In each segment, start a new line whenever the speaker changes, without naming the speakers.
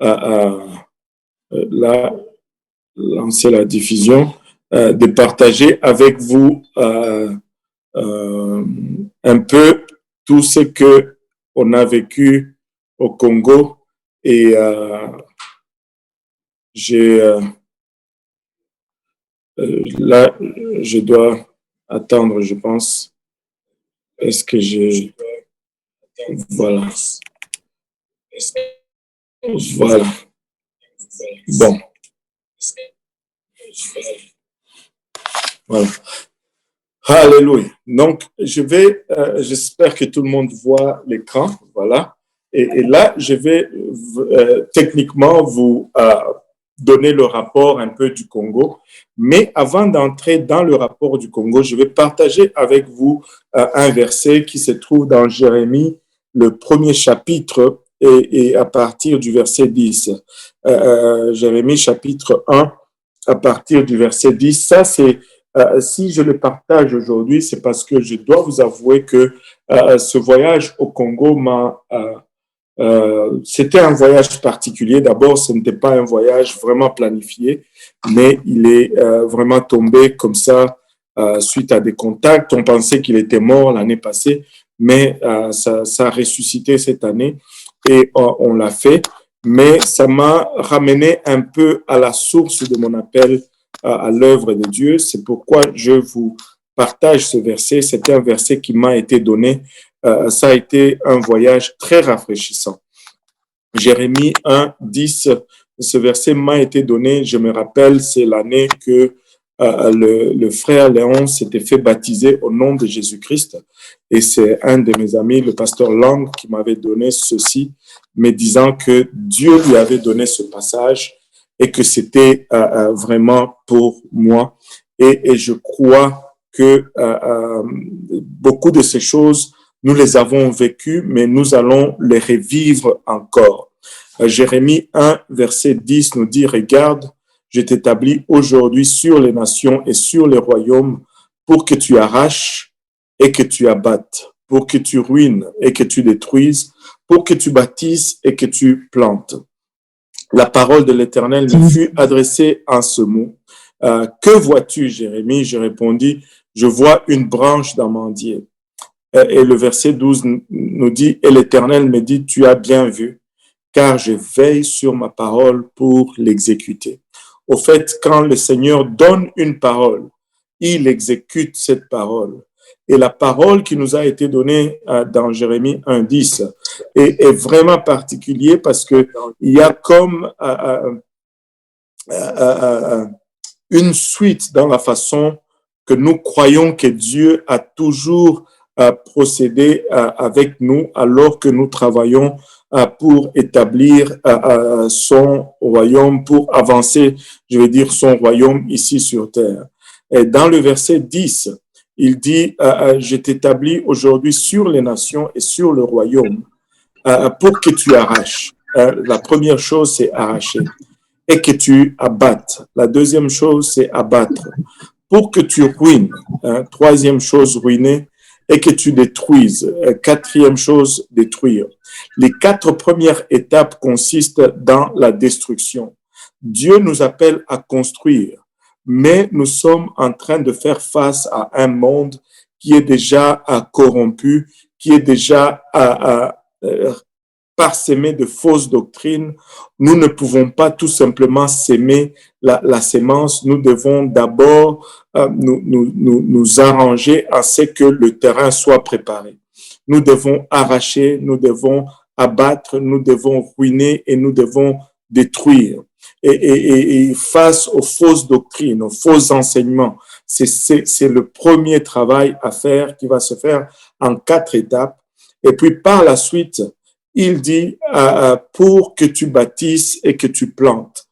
euh, là, lancer la diffusion, de partager avec vous un peu tout ce que on a vécu au Congo et j'ai là, je dois attendre, je pense. Est-ce que j'ai voilà, voilà. Bon, voilà. Alléluia. Donc, j'espère que tout le monde voit l'écran, voilà. Et là, je vais techniquement vous donner le rapport un peu du Congo. Mais avant d'entrer dans le rapport du Congo, je vais partager avec vous un verset qui se trouve dans Jérémie, le premier chapitre, et à partir du verset 10. Jérémie chapitre 1, à partir du verset 10. Ça, c'est si je le partage aujourd'hui, c'est parce que je dois vous avouer que ce voyage au Congo c'était un voyage particulier. D'abord, ce n'était pas un voyage vraiment planifié, mais il est vraiment tombé comme ça suite à des contacts. On pensait qu'il était mort l'année passée, mais ça a ressuscité cette année et on l'a fait. Mais ça m'a ramené un peu à la source de mon appel à l'œuvre de Dieu. C'est pourquoi je vous partage ce verset. C'était un verset qui m'a été donné. Ça a été un voyage très rafraîchissant. Jérémie 1, 10, ce verset m'a été donné. Je me rappelle, c'est l'année que le frère Léon s'était fait baptiser au nom de Jésus-Christ. Et c'est un de mes amis, le pasteur Lang, qui m'avait donné ceci, me disant que Dieu lui avait donné ce passage et que c'était vraiment pour moi. Et je crois que beaucoup de ces choses, nous les avons vécues, mais nous allons les revivre encore. Jérémie 1, verset 10 nous dit, « Regarde, je t'établis aujourd'hui sur les nations et sur les royaumes pour que tu arraches et que tu abattes, pour que tu ruines et que tu détruises, pour que tu bâtisses et que tu plantes. » La parole de l'Éternel me fut adressée en ce mot. Que vois-tu, Jérémie? Je répondis, je vois une branche d'amandier. Et le verset 12 nous dit, et l'Éternel me dit, tu as bien vu, car je veille sur ma parole pour l'exécuter. Au fait, quand le Seigneur donne une parole, il exécute cette parole. Et la parole qui nous a été donnée dans Jérémie 1,10 est vraiment particulier parce que il y a comme une suite dans la façon que nous croyons que Dieu a toujours procédé avec nous alors que nous travaillons pour établir son royaume, pour avancer, je veux dire, son royaume ici sur terre. Et dans le verset 10, il dit, je t'établis aujourd'hui sur les nations et sur le royaume pour que tu arraches. La première chose, c'est arracher. Et que tu abattes. La deuxième chose, c'est abattre. Pour que tu ruines. Troisième chose, ruiner. Et que tu détruises. Quatrième chose, détruire. Les 4 premières étapes consistent dans la destruction. Dieu nous appelle à construire, mais nous sommes en train de faire face à un monde qui est déjà corrompu, qui est déjà parsemé de fausses doctrines. Nous ne pouvons pas tout simplement s'aimer la sémence. Nous devons d'abord nous arranger à ce que le terrain soit préparé. Nous devons arracher, nous devons abattre, nous devons ruiner et nous devons détruire. Et face aux fausses doctrines, aux faux enseignements, c'est le premier travail à faire qui va se faire en 4 étapes. Et puis par la suite, il dit pour que tu bâtisses et que tu plantes.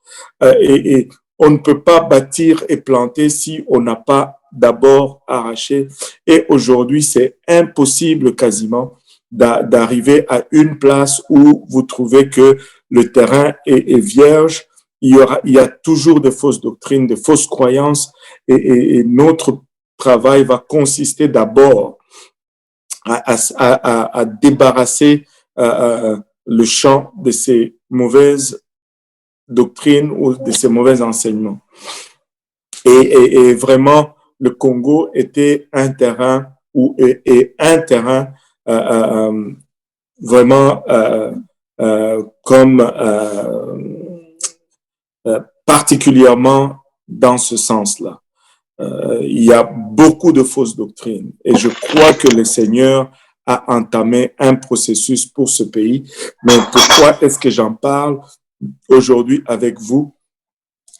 Et on ne peut pas bâtir et planter si on n'a pas d'abord arraché. Et aujourd'hui, c'est impossible quasiment d'arriver à une place où vous trouvez que le terrain est vierge. Il y a toujours de fausses doctrines, de fausses croyances. Et notre travail va consister d'abord à débarrasser le champ de ces mauvaises doctrines ou de ces mauvais enseignements. Et vraiment, le Congo était un terrain un terrain vraiment comme particulièrement dans ce sens-là. Il y a beaucoup de fausses doctrines et je crois que le Seigneur a entamé un processus pour ce pays. Mais pourquoi est-ce que j'en parle aujourd'hui avec vous?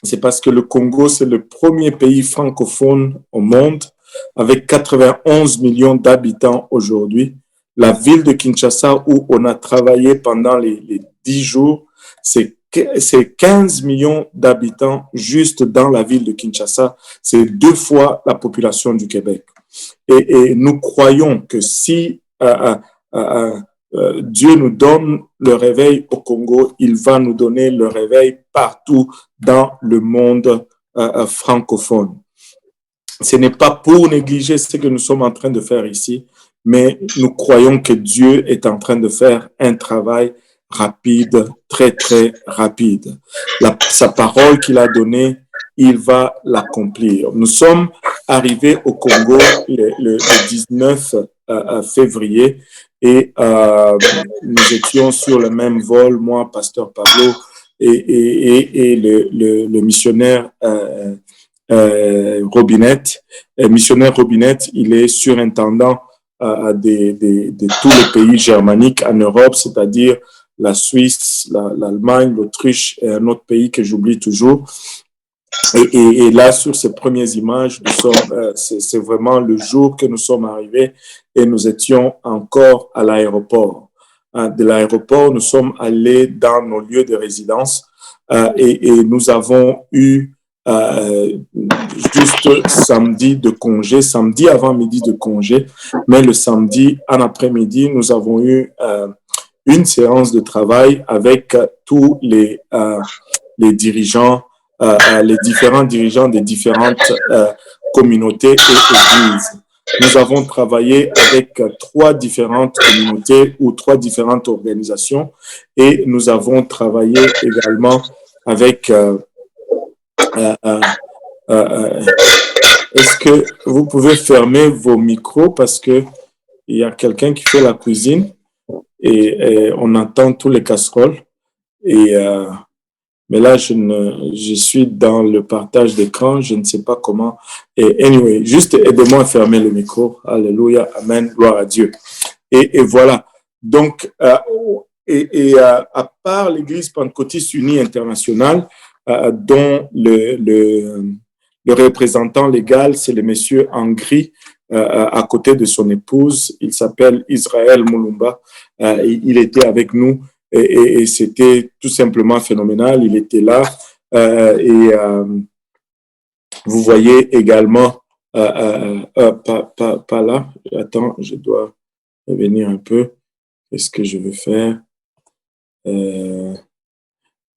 C'est parce que le Congo, c'est le premier pays francophone au monde avec 91 millions d'habitants aujourd'hui. La ville de Kinshasa où on a travaillé pendant les 10 jours, c'est 15 millions d'habitants juste dans la ville de Kinshasa. C'est 2 fois la population du Québec. Et nous croyons que si Dieu nous donne le réveil au Congo, il va nous donner le réveil partout dans le monde francophone. Ce n'est pas pour négliger ce que nous sommes en train de faire ici, mais nous croyons que Dieu est en train de faire un travail rapide, très, très rapide. Sa parole qu'il a donnée, il va l'accomplir. Nous sommes arrivés au Congo le 19 février et nous étions sur le même vol, moi, Pasteur Pablo et le missionnaire Robinette. Missionnaire Robinette, il est surintendant de tous les pays germaniques en Europe, c'est-à-dire la Suisse, l'Allemagne, l'Autriche et un autre pays que j'oublie toujours. Et là, sur ces premières images, c'est vraiment le jour que nous sommes arrivés et nous étions encore à l'aéroport. De l'aéroport, nous sommes allés dans nos lieux de résidence et nous avons eu juste samedi de congé, samedi avant midi de congé, mais le samedi en après-midi, nous avons eu une séance de travail avec tous les dirigeants, les différents dirigeants des différentes communautés et églises. Nous avons travaillé avec 3 différentes communautés ou 3 différentes organisations et nous avons travaillé également avec est-ce que vous pouvez fermer vos micros parce que il y a quelqu'un qui fait la cuisine et on entend tous les casseroles mais là je suis dans le partage d'écran, je ne sais pas comment. Et anyway, juste aidez-moi à fermer le micro. Alléluia, amen, gloire à Dieu. Et voilà. Donc à part l'Église pentecôtiste unie internationale, dont le représentant légal, c'est le monsieur en gris à côté de son épouse. Il s'appelle Israël Mulumba. Il était avec nous et c'était tout simplement phénoménal. Il était là vous voyez également pas là. Attends, je dois revenir un peu. Qu'est-ce que je veux faire?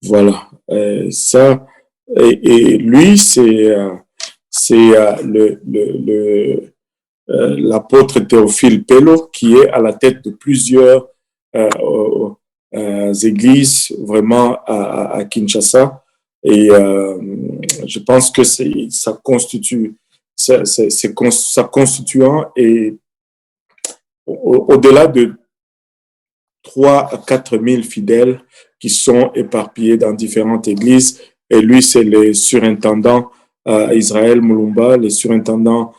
Voilà, ça et lui c'est l'apôtre Théophile Pello qui est à la tête de plusieurs églises vraiment à Kinshasa et je pense que ça constitue ça constituant et au-delà de 3 à 4 000 fidèles qui sont éparpillés dans différentes églises. Et lui, c'est le surintendant Israël Mulumba, le surintendant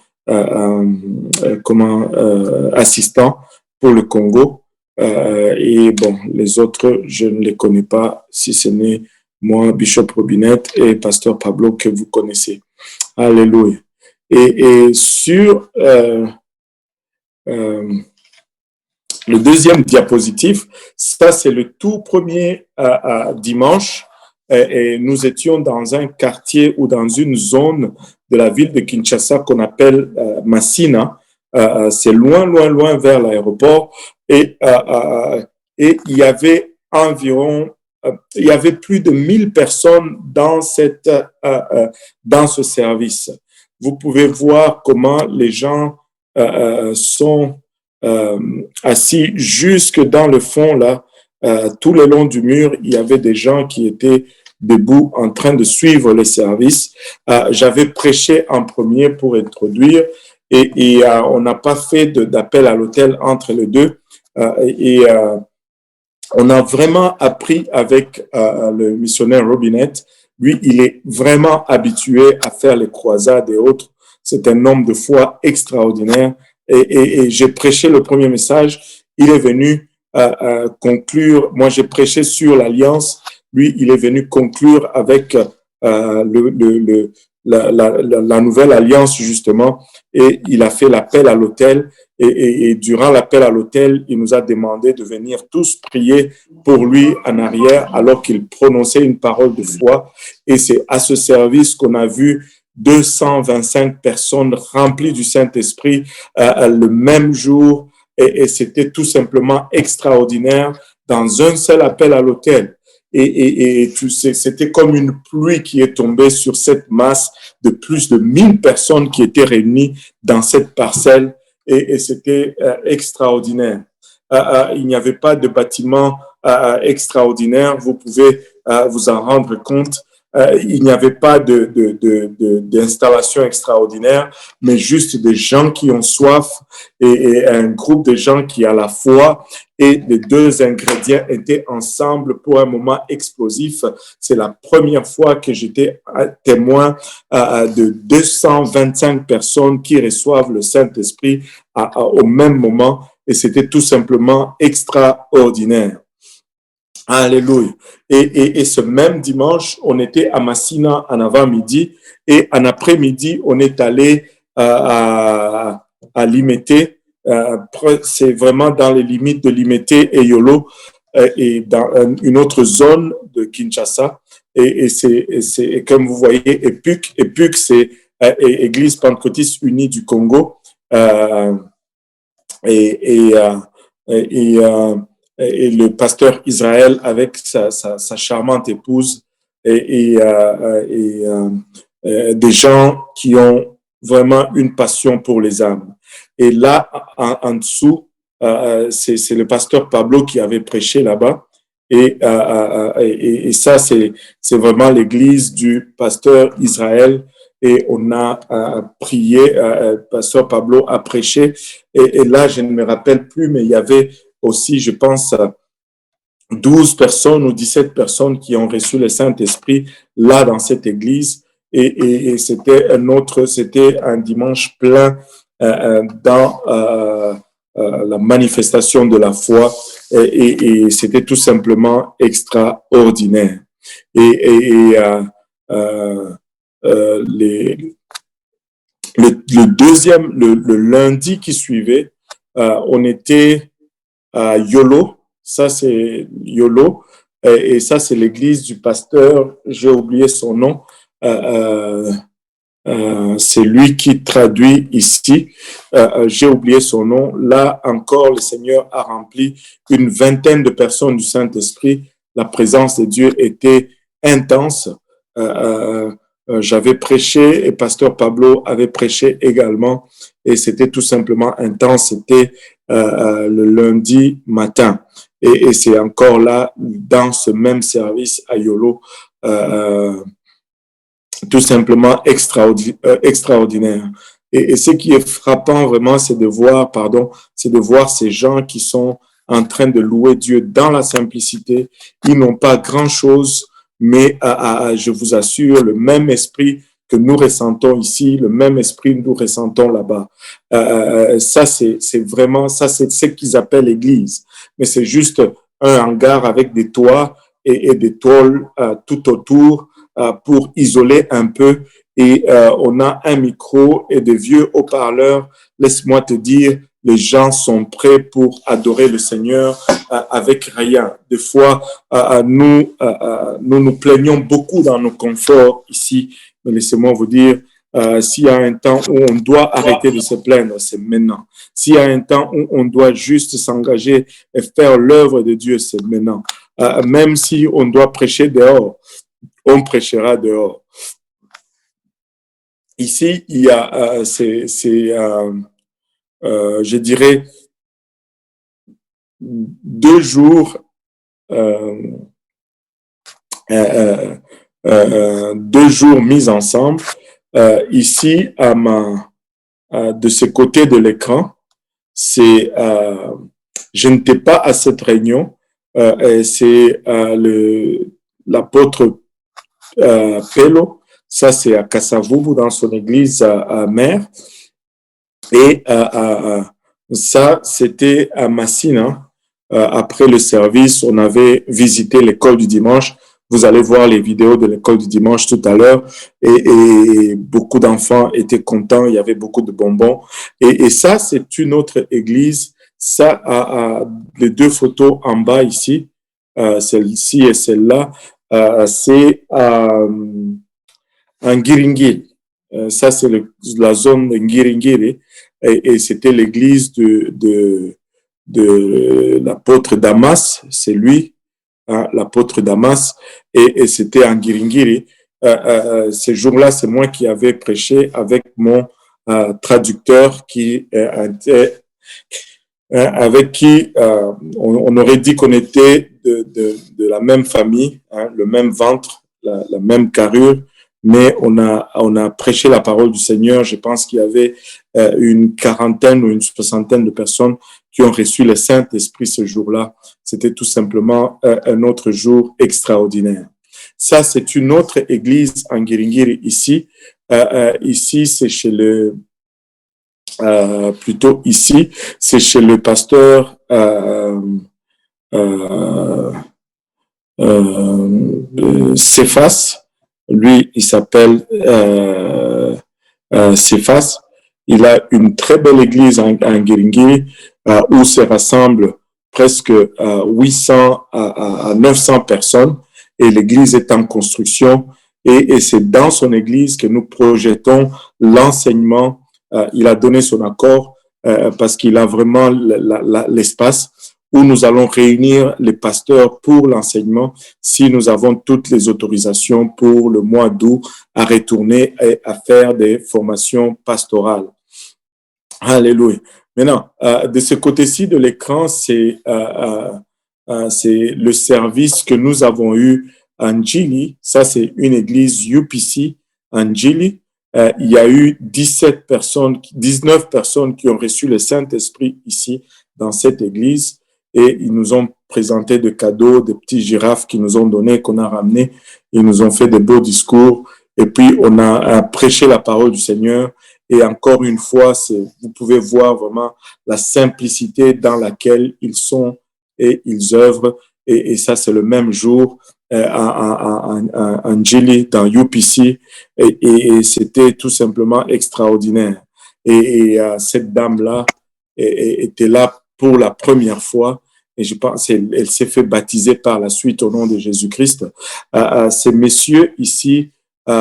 assistant pour le Congo. Et bon, les autres, je ne les connais pas, si ce n'est moi, Bishop Robinette et Pasteur Pablo que vous connaissez. Alléluia. Et sur le deuxième diapositive, ça c'est le tout premier dimanche et nous étions dans un quartier ou dans une zone de la ville de Kinshasa qu'on appelle Massina. C'est loin, loin, loin vers l'aéroport et il y avait environ, il y avait plus de 1000 personnes dans dans ce service. Vous pouvez voir comment les gens sont assis jusque dans le fond là, tout le long du mur, il y avait des gens qui étaient debout en train de suivre le service. J'avais prêché en premier pour introduire et on n'a pas fait d'appel à l'autel entre les deux. On a vraiment appris avec le missionnaire Robinette. Lui, il est vraiment habitué à faire les croisades et autres. C'est un homme de foi extraordinaire. Et j'ai prêché le premier message. Il est venu conclure. Moi, j'ai prêché sur l'alliance. Lui, il est venu conclure avec la nouvelle alliance, justement. Et il a fait l'appel à l'autel. Et durant l'appel à l'autel, il nous a demandé de venir tous prier pour lui en arrière alors qu'il prononçait une parole de foi. Et c'est à ce service qu'on a vu 225 personnes remplies du Saint-Esprit le même jour. Et c'était tout simplement extraordinaire dans un seul appel à l'autel. Et tu sais, c'était comme une pluie qui est tombée sur cette masse de plus de 1000 personnes qui étaient réunies dans cette parcelle. Et c'était extraordinaire. Il n'y avait pas de bâtiment extraordinaire, vous pouvez vous en rendre compte. Il n'y avait pas d'installation extraordinaire, mais juste des gens qui ont soif et un groupe de gens qui a la foi. Et les deux ingrédients étaient ensemble pour un moment explosif. C'est la première fois que j'étais témoin de 225 personnes qui reçoivent le Saint-Esprit au même moment. Et c'était tout simplement extraordinaire. Alléluia. Et ce même dimanche, on était à Massina en avant-midi et en après-midi, on est allé à Limete. C'est vraiment dans les limites de Limete et Yolo et dans une autre zone de Kinshasa. Et c'est comme vous voyez, EPUC, c'est Église Pentecôtiste Unie du Congo. Et, et, et, et le pasteur Israël avec sa charmante épouse des gens qui ont vraiment une passion pour les âmes. Et là, en dessous, c'est le pasteur Pablo qui avait prêché là-bas. Et ça, c'est vraiment l'église du pasteur Israël. Et on a prié, pasteur Pablo a prêché. Et là, je ne me rappelle plus, mais il y avait aussi, je pense, 12 personnes ou 17 personnes qui ont reçu le Saint-Esprit là dans cette église. Et c'était c'était un dimanche plein dans la manifestation de la foi. Et c'était tout simplement extraordinaire. Et le lundi qui suivait, on était à Yolo. Ça, c'est Yolo. Et ça, c'est l'église du pasteur. J'ai oublié son nom. C'est lui qui traduit ici. J'ai oublié son nom. Là encore, le Seigneur a rempli une vingtaine de personnes du Saint-Esprit. La présence de Dieu était intense. J'avais prêché et pasteur Pablo avait prêché également. Et c'était tout simplement intense. C'était le lundi matin. Et c'est encore là, dans ce même service à Yolo, tout simplement extraordinaire. Et ce qui est frappant vraiment, c'est de voir ces gens qui sont en train de louer Dieu dans la simplicité. Ils n'ont pas grand-chose, mais je vous assure, le même esprit que nous ressentons ici, le même esprit que nous ressentons là-bas. Ça, c'est vraiment, ça, c'est ce qu'ils appellent l'Église. Mais c'est juste un hangar avec des toits et des tôles tout autour pour isoler un peu. Et on a un micro et des vieux haut-parleurs. Laisse-moi te dire, les gens sont prêts pour adorer le Seigneur avec rien. Des fois, nous plaignons beaucoup dans nos conforts ici. Mais laissez-moi vous dire, s'il y a un temps où on doit arrêter de se plaindre, c'est maintenant. S'il y a un temps où on doit juste s'engager et faire l'œuvre de Dieu, c'est maintenant. Même si on doit prêcher dehors, on prêchera dehors. Ici, il y a, je dirais, 2 jours 2 jours mis ensemble. Ici, de ce côté de l'écran, c'est je n'étais pas à cette réunion. C'est l'apôtre Pelo. Ça, c'est à Kasavubu, dans son église mère. Et ça, c'était à Massina. Après le service, on avait visité l'école du dimanche. Vous allez voir les vidéos de l'école du dimanche tout à l'heure. Et beaucoup d'enfants étaient contents. Il y avait beaucoup de bonbons. Et ça, c'est une autre église. Ça, les 2 photos en bas ici, celle-ci et celle-là, c'est en Ngiringiri. Ça, c'est la zone de Ngiringiri. Et c'était l'église de l'apôtre Damas. C'est lui, hein, l'apôtre Damas. Et c'était en Ngiringiri. Ces jours-là, c'est moi qui avais prêché avec mon traducteur avec qui on aurait dit qu'on était de la même famille, hein, le même ventre, la même carrure, mais on a prêché la parole du Seigneur. Je pense qu'il y avait une quarantaine ou une soixantaine de personnes qui ont reçu le Saint-Esprit ce jour-là. C'était tout simplement un autre jour extraordinaire. Ça, c'est une autre église en Ngiringiri ici. Ici, c'est chez plutôt ici, c'est chez le pasteur Cephas. Lui, il s'appelle Cephas. Il a une très belle église en Ngiringiri où se rassemblent presque 800 à 900 personnes et l'église est en construction et c'est dans son église que nous projetons l'enseignement. Il a donné son accord parce qu'il a vraiment l'espace où nous allons réunir les pasteurs pour l'enseignement si nous avons toutes les autorisations pour le mois d'août à retourner et à faire des formations pastorales. Alléluia. Maintenant, de ce côté-ci de l'écran, c'est le service que nous avons eu en Djili. Ça, c'est une église UPC en Djili. Il y a eu 19 personnes qui ont reçu le Saint-Esprit ici dans cette église et ils nous ont présenté des cadeaux, des petits girafes qu'ils nous ont donnés, qu'on a ramenés. Ils nous ont fait de beaux discours et puis on a prêché la parole du Seigneur. Et encore une fois, vous pouvez voir vraiment la simplicité dans laquelle ils sont et ils œuvrent. Et ça, c'est le même jour en Djili, dans UPC. Et c'était tout simplement extraordinaire. Et cette dame-là était là pour la première fois. Et je pense qu'elle s'est fait baptiser par la suite au nom de Jésus-Christ. Ces messieurs ici, il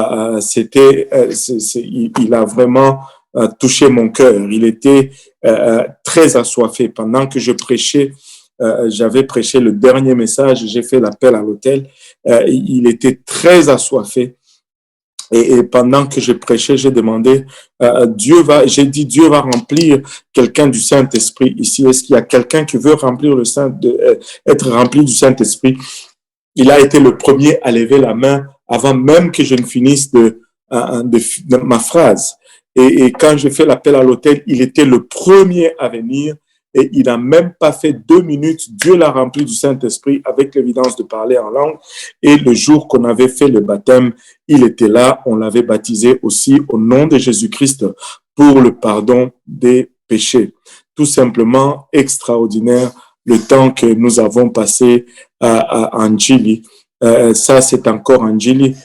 a vraiment touché mon cœur. Il était très assoiffé. Pendant que je prêchais, j'avais prêché le dernier message, j'ai fait l'appel à l'hôtel. Il était très assoiffé. Et pendant que je prêchais, j'ai demandé, Dieu va remplir quelqu'un du Saint-Esprit ici. Est-ce qu'il y a quelqu'un qui veut remplir être rempli du Saint-Esprit? Il a été le premier à lever la main avant même que je ne finisse de ma phrase. Et quand je fais l'appel à l'hôtel, il était le premier à venir et il n'a même pas fait 2 minutes. Dieu l'a rempli du Saint-Esprit avec l'évidence de parler en langue. Et le jour qu'on avait fait le baptême, il était là. On l'avait baptisé aussi au nom de Jésus-Christ pour le pardon des péchés. Tout simplement extraordinaire le temps que nous avons passé en Djili. Ça, c'est encore en Djili.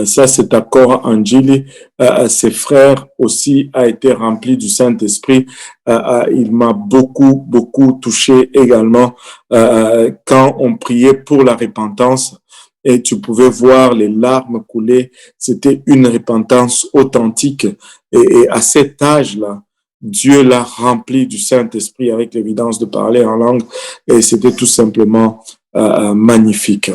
Ça, c'est encore en Djili. Ses frères aussi a été rempli du Saint-Esprit. Il m'a beaucoup touché également quand on priait pour la repentance. Et tu pouvais voir les larmes couler. C'était une repentance authentique. Et à cet âge-là, Dieu l'a rempli du Saint-Esprit avec l'évidence de parler en langue. Et c'était tout simplement magnifique.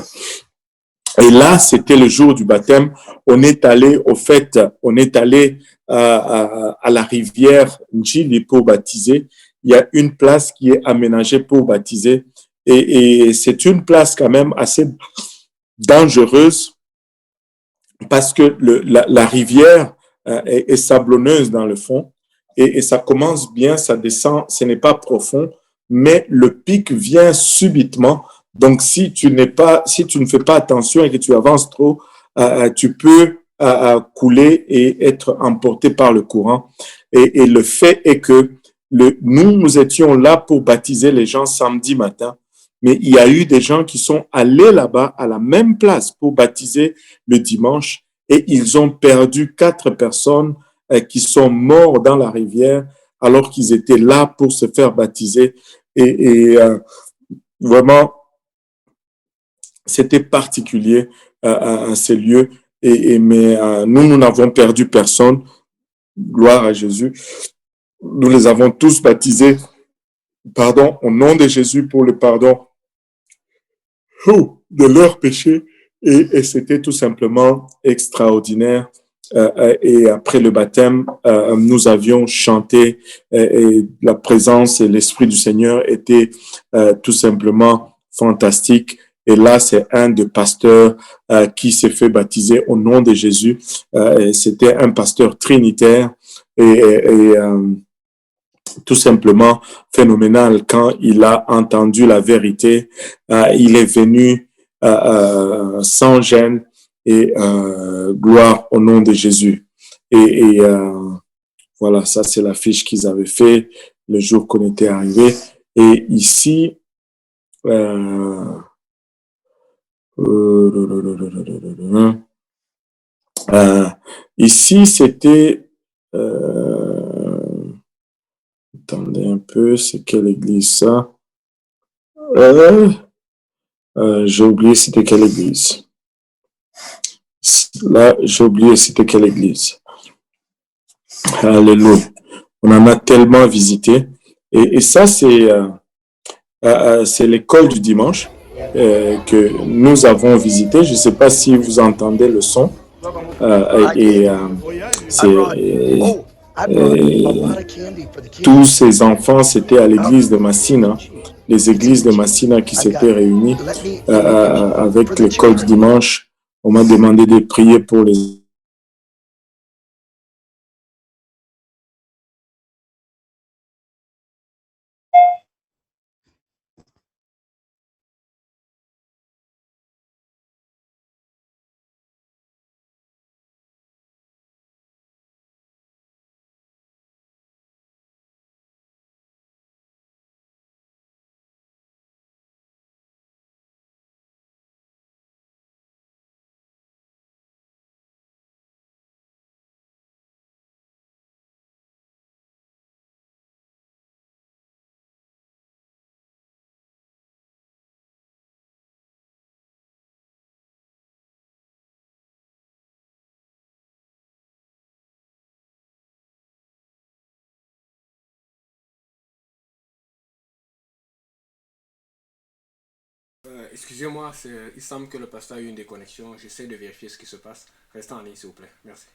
Et là, c'était le jour du baptême. On est allé à la rivière Djili pour baptiser. Il y a une place qui est aménagée pour baptiser. Et c'est une place quand même assez dangereuse parce que la rivière est sablonneuse dans le fond et ça commence bien, ça descend, ce n'est pas profond, mais le pic vient subitement. Donc, si tu ne fais pas attention et que tu avances trop, tu peux couler et être emporté par le courant. Et le fait est que nous étions là pour baptiser les gens samedi matin, mais il y a eu des gens qui sont allés là-bas à la même place pour baptiser le dimanche et ils ont perdu 4 personnes qui sont morts dans la rivière alors qu'ils étaient là pour se faire baptiser. Vraiment, c'était particulier à ces lieux. Mais nous n'avons perdu personne. Gloire à Jésus. Nous les avons tous baptisés, pardon, au nom de Jésus pour le pardon de leurs péchés. Et c'était tout simplement extraordinaire. Et après le baptême, nous avions chanté et la présence et l'Esprit du Seigneur étaient tout simplement fantastiques. Et là, c'est un des pasteurs qui s'est fait baptiser au nom de Jésus. C'était un pasteur trinitaire et tout simplement phénoménal quand il a entendu la vérité. Il est venu sans gêne et gloire au nom de Jésus. Et voilà, ça c'est la fiche qu'ils avaient fait le jour qu'on était arrivé. Et ici, euh, euh, ici c'était attendez un peu, c'est quelle église ça? Euh, j'ai oublié c'était quelle église. Là, j'ai oublié c'était quelle église. Alléluia. On en a tellement visité. Et ça, c'est l'école du dimanche que nous avons visité. Je ne sais pas si vous entendez le son. C'est tous ces enfants, c'était à l'église de Massina, les églises de Massina qui s'étaient réunies avec l'école du dimanche. On m'a demandé de prier pour les
Excusez-moi, il semble que le pasteur a eu une déconnexion. J'essaie de vérifier ce qui se passe. Restez en ligne, s'il vous plaît. Merci.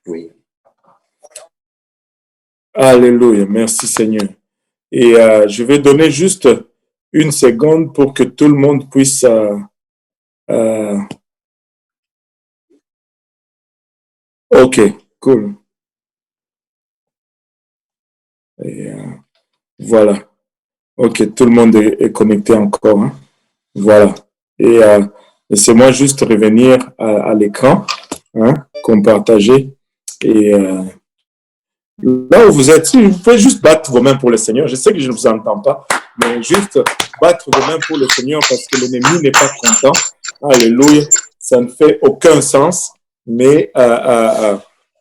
Oui.
Alléluia. Merci Seigneur. Et je vais donner juste une seconde pour que tout le monde puisse... OK, cool. Et, voilà. OK, tout le monde est connecté encore. Hein? Voilà. Et laissez-moi juste revenir à l'écran hein, qu'on partageait. Et là où vous êtes, si vous pouvez juste battre vos mains pour le Seigneur. Je sais que je ne vous entends pas, mais juste battre vos mains pour le Seigneur parce que l'ennemi n'est pas content. Alléluia. Ça ne fait aucun sens, mais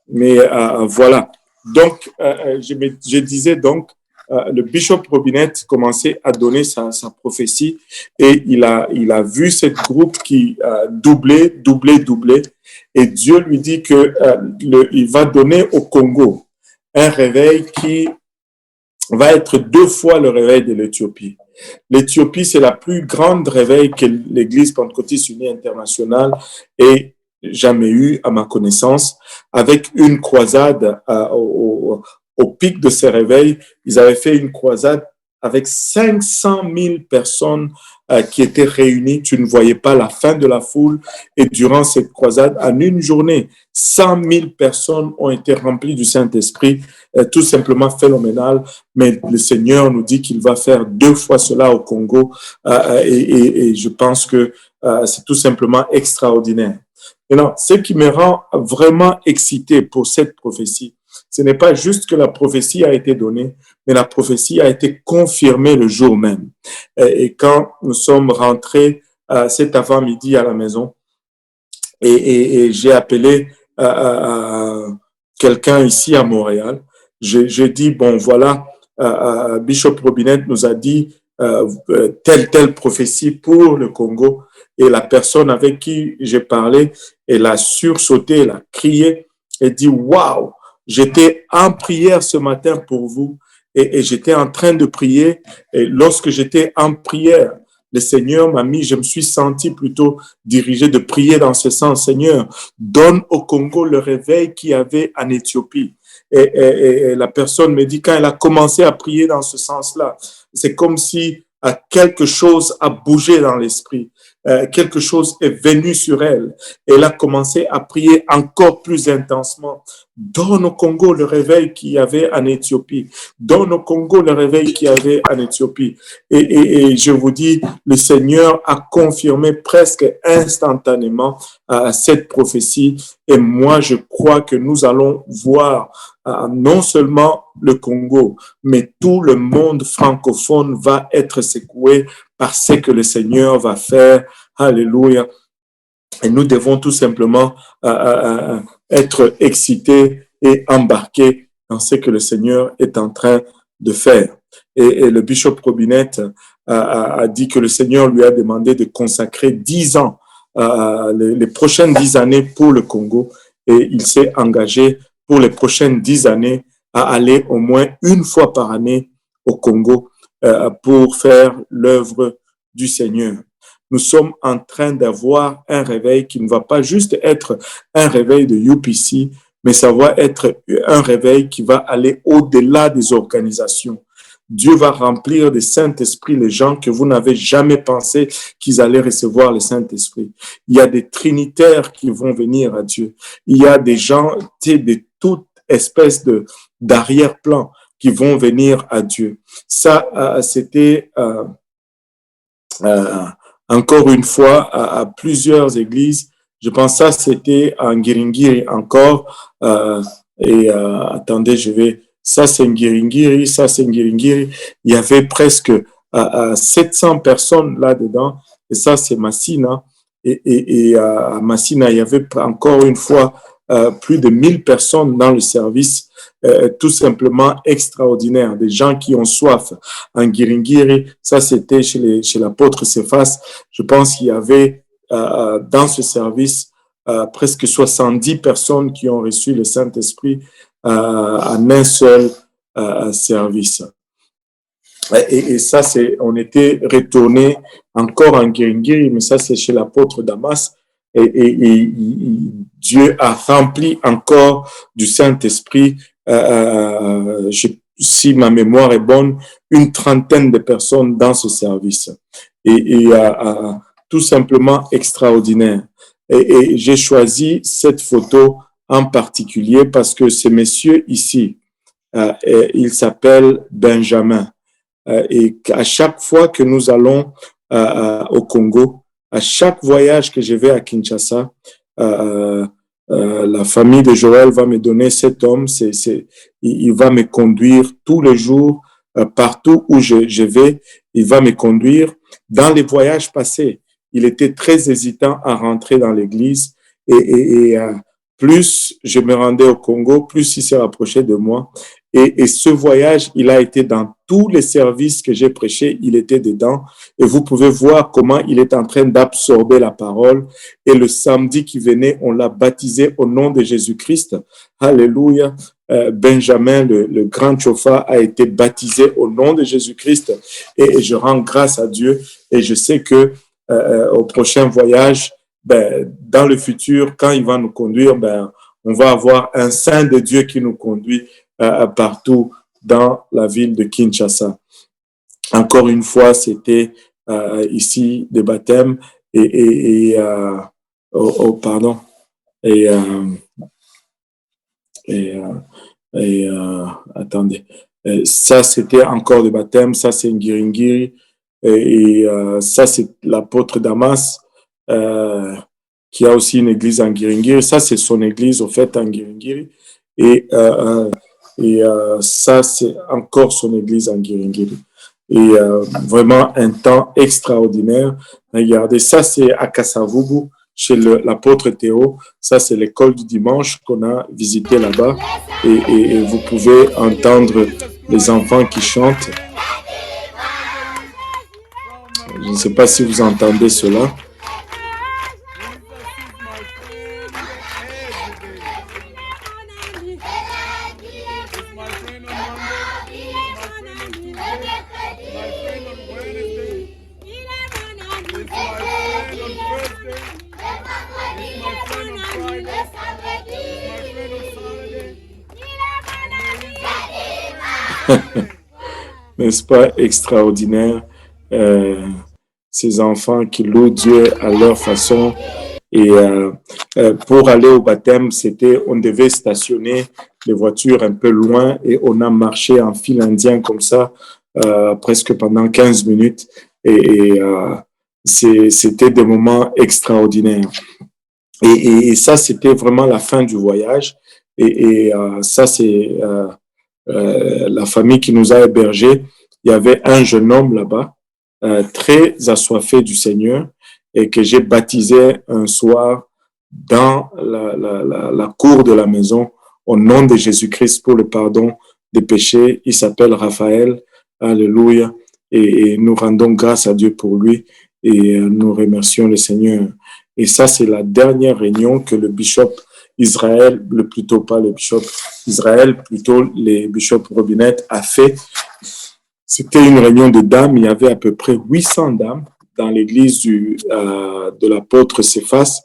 voilà. Donc, je disais donc, le bishop Robinette commençait à donner sa prophétie et il a vu cette groupe qui doublait. Et Dieu lui dit que il va donner au Congo un réveil qui va être 2 fois le réveil de l'Éthiopie. L'Éthiopie, c'est la plus grande réveil que l'Église pentecôtiste unie internationale ait jamais eu, à ma connaissance, avec une croisade au pic de ces réveils. Ils avaient fait une croisade avec 500 000 personnes qui étaient réunies. Tu ne voyais pas la fin de la foule. Et durant cette croisade, en une journée, 100 000 personnes ont été remplies du Saint-Esprit, tout simplement phénoménal. Mais le Seigneur nous dit qu'il va faire 2 fois cela au Congo et je pense que c'est tout simplement extraordinaire. Maintenant, ce qui me rend vraiment excité pour cette prophétie, ce n'est pas juste que la prophétie a été donnée, mais la prophétie a été confirmée le jour même. Et quand nous sommes rentrés cet avant-midi à la maison, et j'ai appelé quelqu'un ici à Montréal, j'ai dit, bon, voilà, Bishop Robinette nous a dit telle prophétie pour le Congo. Et la personne avec qui j'ai parlé, elle a sursauté, elle a crié, elle dit, waouh, j'étais en prière ce matin pour vous et j'étais en train de prier. Et lorsque j'étais en prière, le Seigneur m'a mis, je me suis senti plutôt dirigé de prier dans ce sens. Seigneur, donne au Congo le réveil qu'il y avait en Éthiopie. Et la personne me dit, quand elle a commencé à prier dans ce sens-là, c'est comme si quelque chose a bougé dans l'esprit. Quelque chose est venu sur elle. Elle a commencé à prier encore plus intensement. Donne au Congo le réveil qu'il y avait en Éthiopie. Donne au Congo le réveil qu'il y avait en Éthiopie. Et je vous dis, le Seigneur a confirmé presque instantanément cette prophétie. Et moi, je crois que nous allons voir non seulement le Congo, mais tout le monde francophone va être secoué par ce que le Seigneur va faire. Alléluia. Et nous devons tout simplement être excités et embarqués dans ce que le Seigneur est en train de faire. Et le bishop Robinette a dit que le Seigneur lui a demandé de consacrer 10 ans, les prochaines 10 années pour le Congo. Et il s'est engagé pour les prochaines 10 années à aller au moins une fois par année au Congo pour faire l'œuvre du Seigneur. Nous sommes en train d'avoir un réveil qui ne va pas juste être un réveil de UPC, mais ça va être un réveil qui va aller au-delà des organisations. Dieu va remplir de Saint-Esprit les gens que vous n'avez jamais pensé qu'ils allaient recevoir le Saint-Esprit. Il y a des trinitaires qui vont venir à Dieu. Il y a des gens de toute espèce d'arrière-plan qui vont venir à Dieu. Ça, c'était encore une fois à plusieurs églises. Je pense que ça, c'était en Ngiringiri encore. Attendez, ça c'est Ngiringiri, ça c'est Ngiringiri. Il y avait presque 700 personnes là-dedans. Et ça, c'est Massina. Et à Massina, il y avait encore une fois plus de 1000 personnes dans le service. Tout simplement extraordinaire, des gens qui ont soif. En Ngiringiri, ça c'était chez l'apôtre Cephas, je pense qu'il y avait dans ce service presque 70 personnes qui ont reçu le Saint-Esprit en un seul service. Et ça, on était retourné encore en Ngiringiri, mais ça c'est chez l'apôtre Damas. Dieu a rempli encore du Saint-Esprit, si ma mémoire est bonne, une trentaine de personnes dans ce service. Tout simplement extraordinaire. Et j'ai choisi cette photo en particulier parce que ce monsieur ici, il s'appelle Benjamin. Et à chaque fois que nous allons au Congo, à chaque voyage que je vais à Kinshasa, la famille de Joël va me donner cet homme. Il va me conduire tous les jours, partout où je vais. Il va me conduire. Dans les voyages passés, il était très hésitant à rentrer dans l'église. Plus je me rendais au Congo, plus il s'est rapproché de moi. Et ce voyage, il a été dans tous les services que j'ai prêchés, il était dedans. Et vous pouvez voir comment il est en train d'absorber la parole. Et le samedi qui venait, on l'a baptisé au nom de Jésus-Christ. Alléluia. Benjamin, le grand Chofa, a été baptisé au nom de Jésus-Christ. Et je rends grâce à Dieu. Et je sais que au prochain voyage, dans le futur, quand il va nous conduire, on va avoir un saint de Dieu qui nous conduit partout dans la ville de Kinshasa. Encore une fois, c'était ici des baptêmes pardon. Attendez. Ça, c'était encore des baptêmes. Ça, c'est Ngiringiri. Ça, c'est l'apôtre Damas qui a aussi une église en Ngiringiri. Ça, c'est son église, au fait, en Ngiringiri. Ça, c'est encore son église en Ngiringiri. Vraiment un temps extraordinaire. Regardez, ça, c'est à Kasavubu, chez l'apôtre Théo. Ça, c'est l'école du dimanche qu'on a visité là-bas. Et vous pouvez entendre les enfants qui chantent. Je ne sais pas si vous entendez cela. N'est-ce pas extraordinaire, ces enfants qui louent Dieu à leur façon. Et pour aller au baptême, on devait stationner les voitures un peu loin et on a marché en file indien comme ça, presque pendant 15 minutes. C'était des moments extraordinaires. Et ça, c'était vraiment la fin du voyage. Ça, c'est la famille qui nous a hébergés. Il y avait un jeune homme là-bas, très assoiffé du Seigneur, et que j'ai baptisé un soir dans la cour de la maison au nom de Jésus-Christ pour le pardon des péchés. Il s'appelle Raphaël. Alléluia. Et nous rendons grâce à Dieu pour lui et nous remercions le Seigneur. Et ça, c'est la dernière réunion que le bishop Israël, les bishops Robinette a fait. C'était une réunion de dames. Il y avait à peu près 800 dames dans l'église de l'apôtre Cephas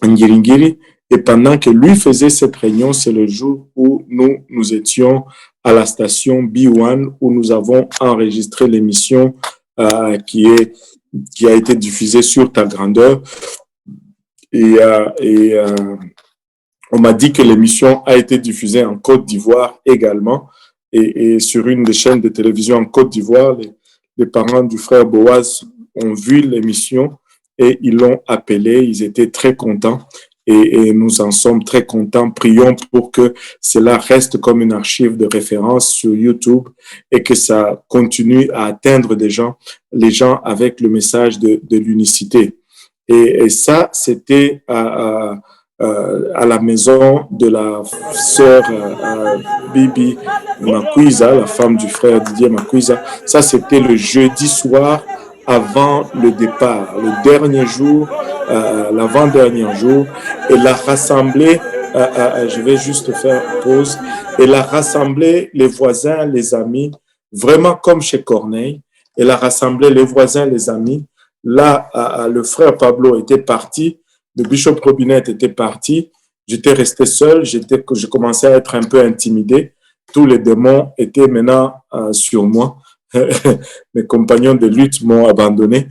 en Ngiringiri. Et pendant que lui faisait cette réunion, c'est le jour où nous étions à la station B1 où nous avons enregistré l'émission qui a été diffusée sur Ta Grandeur. On m'a dit que l'émission a été diffusée en Côte d'Ivoire également. Et sur une des chaînes de télévision en Côte d'Ivoire, les parents du frère Boaz ont vu l'émission et ils l'ont appelé. Ils étaient très contents et nous en sommes très contents. Prions pour que cela reste comme une archive de référence sur YouTube et que ça continue à atteindre les gens avec le message de l'unicité. Et ça, c'était à la maison de la sœur Bibi Makwiza, la femme du frère Didier Makwiza. Ça, c'était le jeudi soir avant le départ, le dernier jour, l'avant-dernier jour. Elle a rassemblé, je vais juste faire pause, elle a rassemblé les voisins, les amis, vraiment comme chez Corneille. Elle a rassemblé les voisins, les amis. Là, le frère Pablo était parti, le bishop Robinette était parti, j'étais resté seul, je commençais à être un peu intimidé. Tous les démons étaient maintenant sur moi. Mes compagnons de lutte m'ont abandonné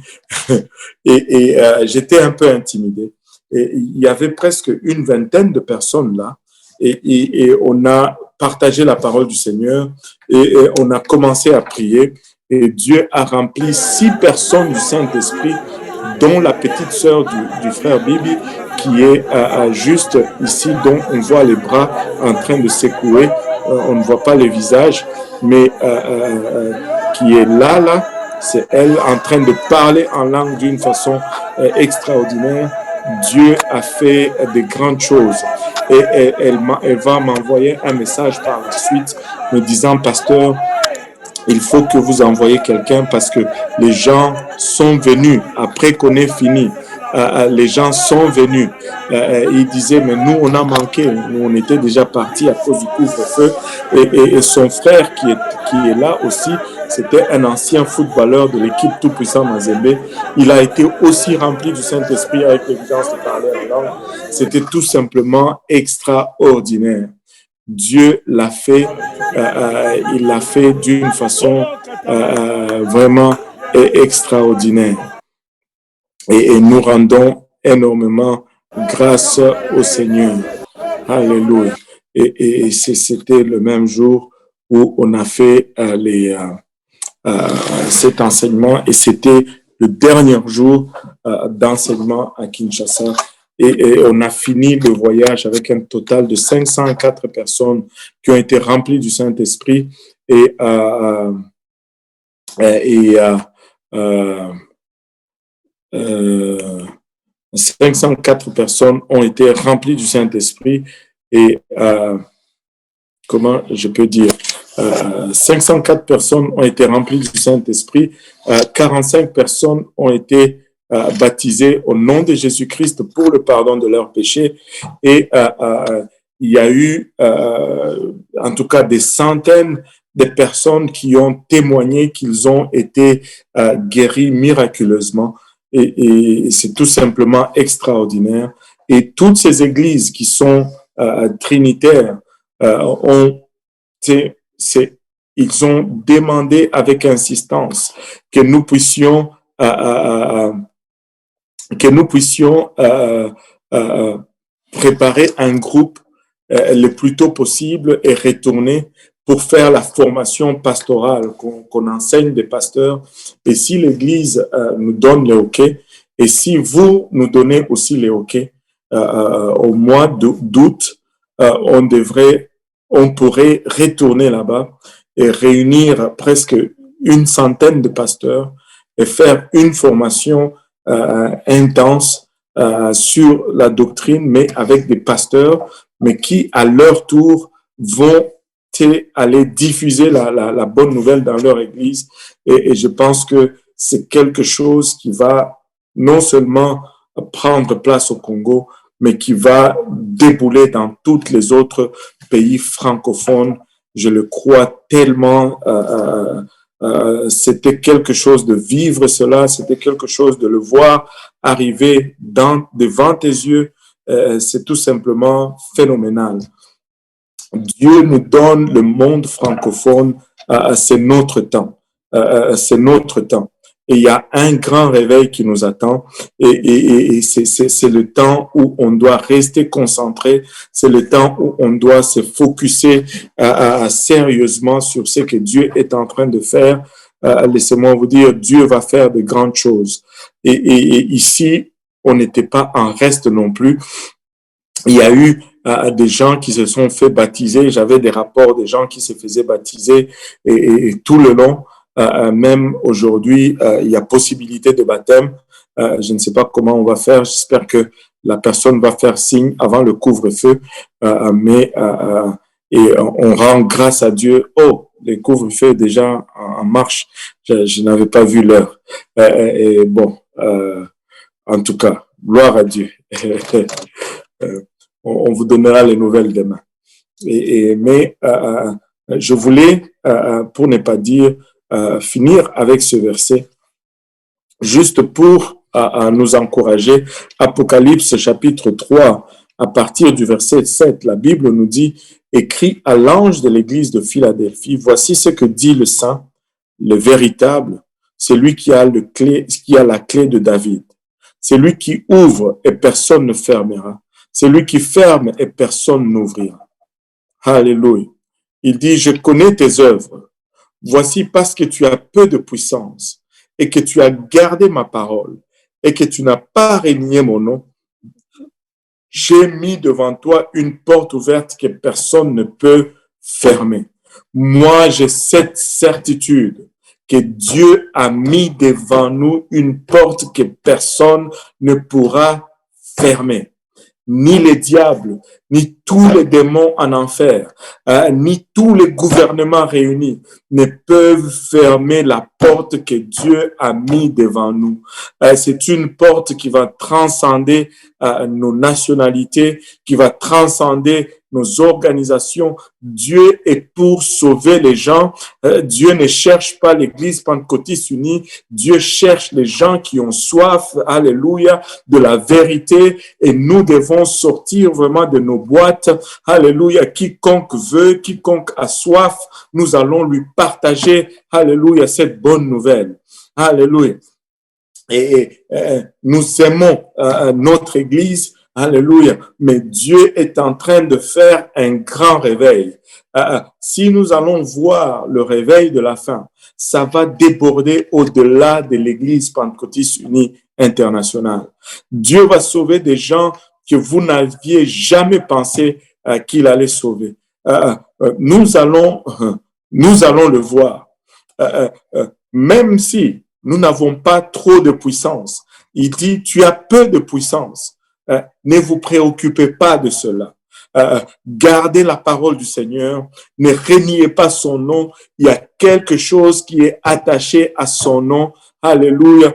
et j'étais un peu intimidé. Et il y avait presque une vingtaine de personnes là et on a partagé la parole du Seigneur et on a commencé à prier et Dieu a rempli 6 personnes du Saint-Esprit, dont la petite sœur du frère Bibi qui est juste ici, dont on voit les bras en train de secouer, on ne voit pas les visages, mais qui est là, c'est elle en train de parler en langue d'une façon extraordinaire. Dieu a fait de grandes choses et elle va m'envoyer un message par la suite me disant, pasteur, il faut que vous envoyiez quelqu'un parce que les gens sont venus après qu'on ait fini. Les gens sont venus. Il disait, mais nous, on a manqué. Nous, on était déjà partis à cause du couvre-feu. Et son frère qui est là aussi, c'était un ancien footballeur de l'équipe Tout-Puissant Mazembe. Il a été aussi rempli du Saint-Esprit avec l'évidence de parler en langue. C'était tout simplement extraordinaire. Dieu l'a fait, il l'a fait d'une façon vraiment extraordinaire. Et nous rendons énormément grâce au Seigneur. Alléluia. Et c'était le même jour où on a fait cet enseignement et c'était le dernier jour d'enseignement à Kinshasa. Et on a fini le voyage avec un total de 504 personnes qui ont été remplies du Saint-Esprit et 504 personnes ont été remplies du Saint-Esprit et comment je peux dire 504 personnes ont été remplies du Saint-Esprit, 45 personnes ont été baptisés au nom de Jésus-Christ pour le pardon de leurs péchés et il y a eu en tout cas des centaines de personnes qui ont témoigné qu'ils ont été guéris miraculeusement et c'est tout simplement extraordinaire. Et toutes ces églises qui sont trinitaires ils ont demandé avec insistance que nous puissions préparer un groupe le plus tôt possible et retourner pour faire la formation pastorale, qu'on enseigne des pasteurs. Et si l'Église nous donne les OK, et si vous nous donnez aussi les OK, au mois d'août, on pourrait retourner là-bas et réunir presque une centaine de pasteurs et faire une formation intense sur la doctrine, mais avec des pasteurs, mais qui, à leur tour, vont aller diffuser la bonne nouvelle dans leur église. Et je pense que c'est quelque chose qui va non seulement prendre place au Congo, mais qui va débouler dans tous les autres pays francophones. Je le crois tellement. C'était quelque chose de vivre cela, c'était quelque chose de le voir arriver devant tes yeux. C'est tout simplement phénoménal. Dieu nous donne le monde francophone, c'est notre temps. C'est notre temps. Et il y a un grand réveil qui nous attend et c'est le temps où on doit rester concentré, c'est le temps où on doit se focuser sérieusement sur ce que Dieu est en train de faire. Laissez-moi vous dire, Dieu va faire de grandes choses. Et ici, on n'était pas en reste non plus. Il y a eu des gens qui se sont fait baptiser. J'avais des rapports de gens qui se faisaient baptiser et tout le long. Même aujourd'hui, il y a possibilité de baptême. Je ne sais pas comment on va faire. J'espère que la personne va faire signe avant le couvre-feu. Et on rend grâce à Dieu. Oh, le couvre-feu est déjà en marche. Je n'avais pas vu l'heure. Et bon, en tout cas, gloire à Dieu. On vous donnera les nouvelles demain. Mais je voulais, pour ne pas dire, finir avec ce verset, juste pour à nous encourager. Apocalypse chapitre 3, à partir du verset 7, la Bible nous dit, écrit à l'ange de l'église de Philadelphie, voici ce que dit le Saint, le véritable, celui qui a la clé de David. C'est lui qui ouvre et personne ne fermera. C'est lui qui ferme et personne n'ouvrira. Alléluia. Il dit, je connais tes œuvres. Voici parce que tu as peu de puissance et que tu as gardé ma parole et que tu n'as pas renié mon nom. J'ai mis devant toi une porte ouverte que personne ne peut fermer. Moi, j'ai cette certitude que Dieu a mis devant nous une porte que personne ne pourra fermer. Ni les diables, ni tous les démons en enfer, ni tous les gouvernements réunis ne peuvent fermer la porte que Dieu a mis devant nous. C'est une porte qui va transcender nos nationalités, qui va transcender nos organisations. Dieu est pour sauver les gens. Dieu ne cherche pas l'église pentecôtiste unie. Dieu cherche les gens qui ont soif, alléluia, de la vérité. Et nous devons sortir vraiment de nos boîtes. Alléluia. Quiconque veut, quiconque a soif, nous allons lui partager, alléluia, cette bonne nouvelle. Alléluia. Et nous aimons notre église. Alléluia. Mais Dieu est en train de faire un grand réveil. Si nous allons voir le réveil de la fin, ça va déborder au-delà de l'église pentecôtiste unie internationale. Dieu va sauver des gens que vous n'aviez jamais pensé qu'il allait sauver. Nous allons le voir. Même si nous n'avons pas trop de puissance, il dit, tu as peu de puissance. Ne vous préoccupez pas de cela. Gardez la parole du Seigneur. Ne reniez pas son nom. Il y a quelque chose qui est attaché à son nom. Alléluia.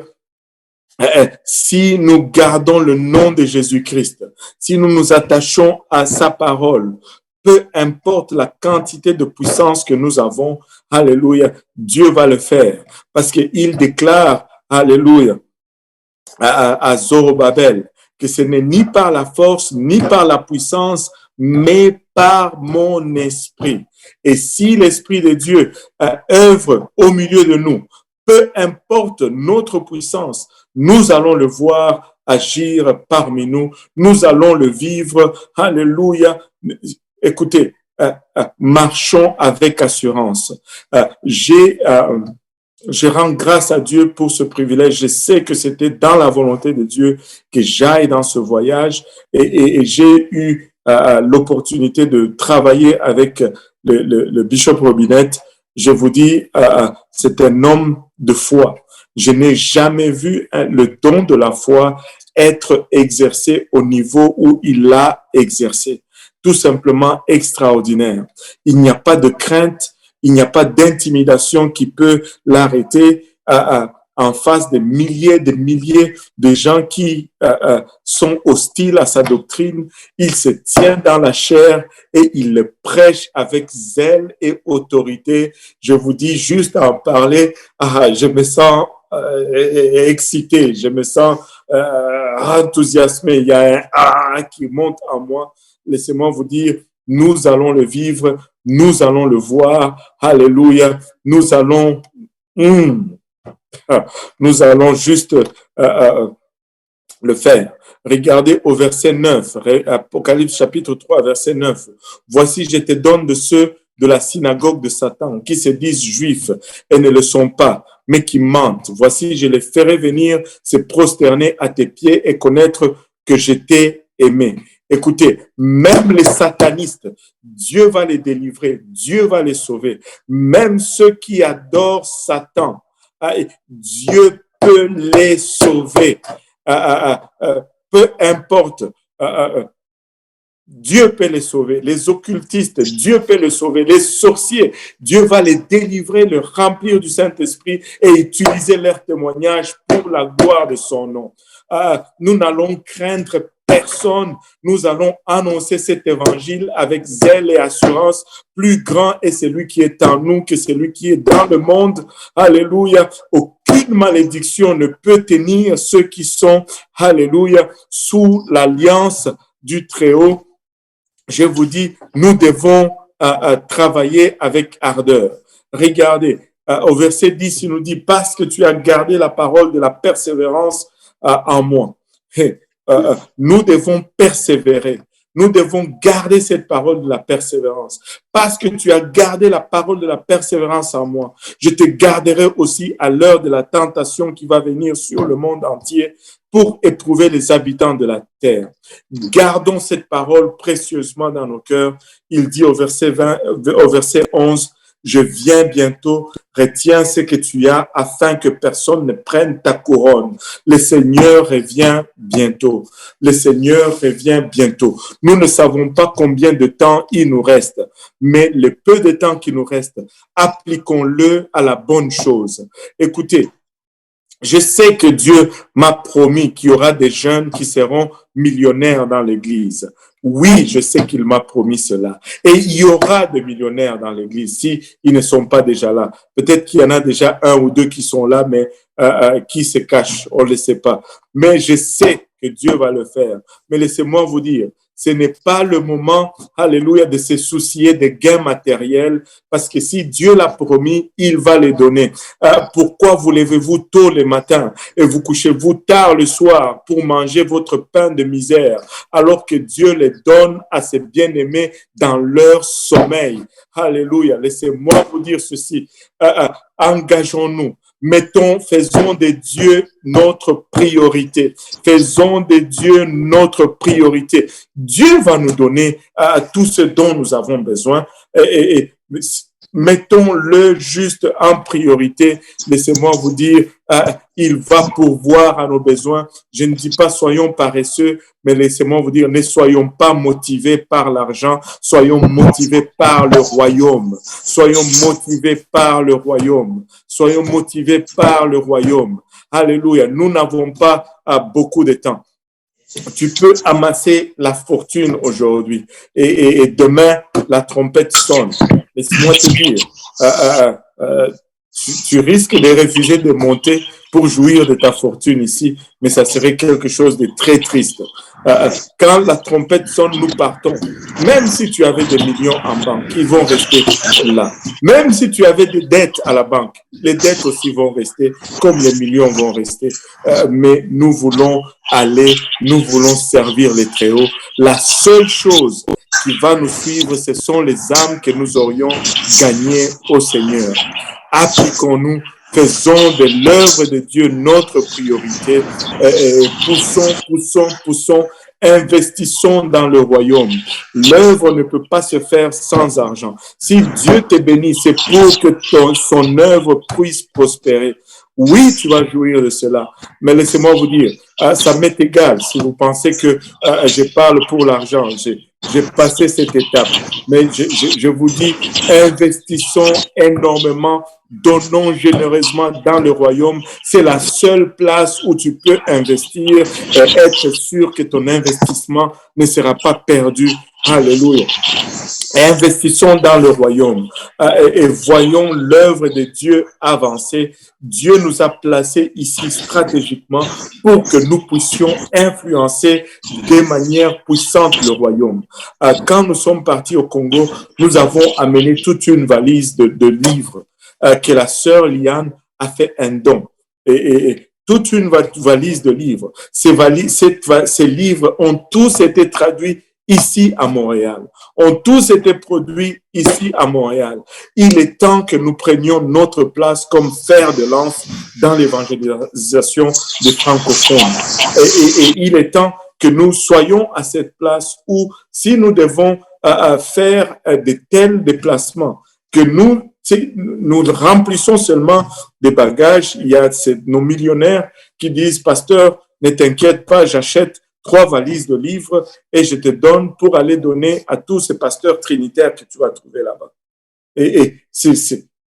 Si nous gardons le nom de Jésus-Christ, si nous nous attachons à sa parole, peu importe la quantité de puissance que nous avons, alléluia, Dieu va le faire. Parce qu'il déclare, alléluia, à Zorobabel, que ce n'est ni par la force, ni par la puissance, mais par mon esprit. Et si l'Esprit de Dieu œuvre au milieu de nous, peu importe notre puissance, nous allons le voir agir parmi nous. Nous allons le vivre. Alléluia. Écoutez, marchons avec assurance. Je rends grâce à Dieu pour ce privilège. Je sais que c'était dans la volonté de Dieu que j'aille dans ce voyage et j'ai eu l'opportunité de travailler avec le Bishop Robinette. Je vous dis, c'est un homme de foi. Je n'ai jamais vu le don de la foi être exercé au niveau où il l'a exercé. Tout simplement extraordinaire. Il n'y a pas de crainte. Il n'y a pas d'intimidation qui peut l'arrêter en face de milliers de gens qui sont hostiles à sa doctrine. Il se tient dans la chair et il le prêche avec zèle et autorité. Je vous dis, juste à en parler, je me sens excité, je me sens enthousiasmé. Il y a un qui monte en moi. Laissez-moi vous dire, nous allons le vivre. Nous allons le voir. Alléluia. Nous allons juste le faire. Regardez au verset 9, Apocalypse chapitre 3, verset 9. Voici, je te donne de ceux de la synagogue de Satan qui se disent juifs et ne le sont pas, mais qui mentent. Voici, je les ferai venir se prosterner à tes pieds et connaître que je t'ai aimé. Écoutez, même les satanistes, Dieu va les délivrer, Dieu va les sauver. Même ceux qui adorent Satan, Dieu peut les sauver. Peu importe, Dieu peut les sauver. Les occultistes, Dieu peut les sauver. Les sorciers, Dieu va les délivrer, les remplir du Saint-Esprit et utiliser leur témoignage pour la gloire de son nom. Nous n'allons craindre personne. Nous allons annoncer cet évangile avec zèle et assurance. Plus grand est celui qui est en nous que celui qui est dans le monde. Alléluia. Aucune aucune malédiction ne peut tenir ceux qui sont, alléluia, sous l'alliance du Très-Haut. Je vous dis, nous devons travailler avec ardeur. Regardez, au verset 10, il nous dit, parce que tu as gardé la parole de la persévérance en moi. Nous devons persévérer. Nous devons garder cette parole de la persévérance. Parce que tu as gardé la parole de la persévérance en moi, je te garderai aussi à l'heure de la tentation qui va venir sur le monde entier pour éprouver les habitants de la terre. Gardons cette parole précieusement dans nos cœurs. Il dit au verset 11, je viens bientôt, retiens ce que tu as afin que personne ne prenne ta couronne. Le Seigneur revient bientôt. Le Seigneur revient bientôt. Nous ne savons pas combien de temps il nous reste, mais le peu de temps qui nous reste, appliquons-le à la bonne chose. Écoutez, je sais que Dieu m'a promis qu'il y aura des jeunes qui seront millionnaires dans l'Église. Oui, je sais qu'il m'a promis cela. Et il y aura des millionnaires dans l'Église si ils ne sont pas déjà là. Peut-être qu'il y en a déjà un ou deux qui sont là, mais qui se cachent, on ne le sait pas. Mais je sais que Dieu va le faire. Mais laissez-moi vous dire, ce n'est pas le moment, alléluia, de se soucier des gains matériels, parce que si Dieu l'a promis, il va les donner. Pourquoi vous levez-vous tôt le matin et vous couchez-vous tard le soir pour manger votre pain de misère, alors que Dieu les donne à ses bien-aimés dans leur sommeil? Alléluia. Laissez-moi vous dire ceci. Engageons-nous. Faisons de Dieu notre priorité. Faisons de Dieu notre priorité. Dieu va nous donner tout ce dont nous avons besoin. Mettons-le juste en priorité. Laissez-moi vous dire, il va pourvoir à nos besoins. Je ne dis pas soyons paresseux, mais laissez-moi vous dire, ne soyons pas motivés par l'argent, soyons motivés par le royaume. Soyons motivés par le royaume. Soyons motivés par le royaume. Alléluia. Nous n'avons pas beaucoup de temps. Tu peux amasser la fortune aujourd'hui et demain, la trompette sonne. Laisse-moi te dire, tu risques de refuser de monter pour jouir de ta fortune ici, mais ça serait quelque chose de très triste. Quand la trompette sonne, nous partons. Même si tu avais des millions en banque, ils vont rester là. Même si tu avais des dettes à la banque, les dettes aussi vont rester, comme les millions vont rester. Mais nous voulons aller, nous voulons servir les Très-Hauts. La seule chose qui va nous suivre, ce sont les âmes que nous aurions gagnées au Seigneur. Appliquons-nous. Faisons de l'œuvre de Dieu notre priorité. Poussons. Investissons dans le royaume. L'œuvre ne peut pas se faire sans argent. Si Dieu te bénit, c'est pour que son œuvre puisse prospérer. Oui, tu vas jouir de cela. Mais laissez-moi vous dire, ça m'est égal si vous pensez que je parle pour l'argent. J'ai passé cette étape. Mais je vous dis, investissons énormément, donnons généreusement dans le royaume. C'est la seule place où tu peux investir et être sûr que ton investissement ne sera pas perdu. Alléluia. Investissons dans le royaume et voyons l'œuvre de Dieu avancer. Dieu nous a placés ici stratégiquement pour que nous puissions influencer de manière puissante le royaume. Quand nous sommes partis au Congo, nous avons amené toute une valise de livres que la sœur Liane a fait un don. Et toute une valise de livres. Ces livres ont tous été traduits ici à Montréal, ont tous été produits ici à Montréal. Il est temps que nous prenions notre place comme fer de lance dans l'évangélisation des francophones. Et il est temps que nous soyons à cette place où, si nous devons faire de tels déplacements, que nous remplissons seulement des bagages. Il y a nos millionnaires qui disent, pasteur, ne t'inquiète pas, j'achète 3 valises de livres et je te donne pour aller donner à tous ces pasteurs trinitaires que tu vas trouver là-bas.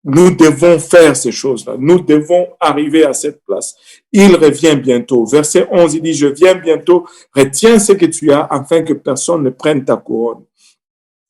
Nous devons faire ces choses-là. Nous devons arriver à cette place. Il revient bientôt. Verset 11, il dit, je viens bientôt, retiens ce que tu as afin que personne ne prenne ta couronne.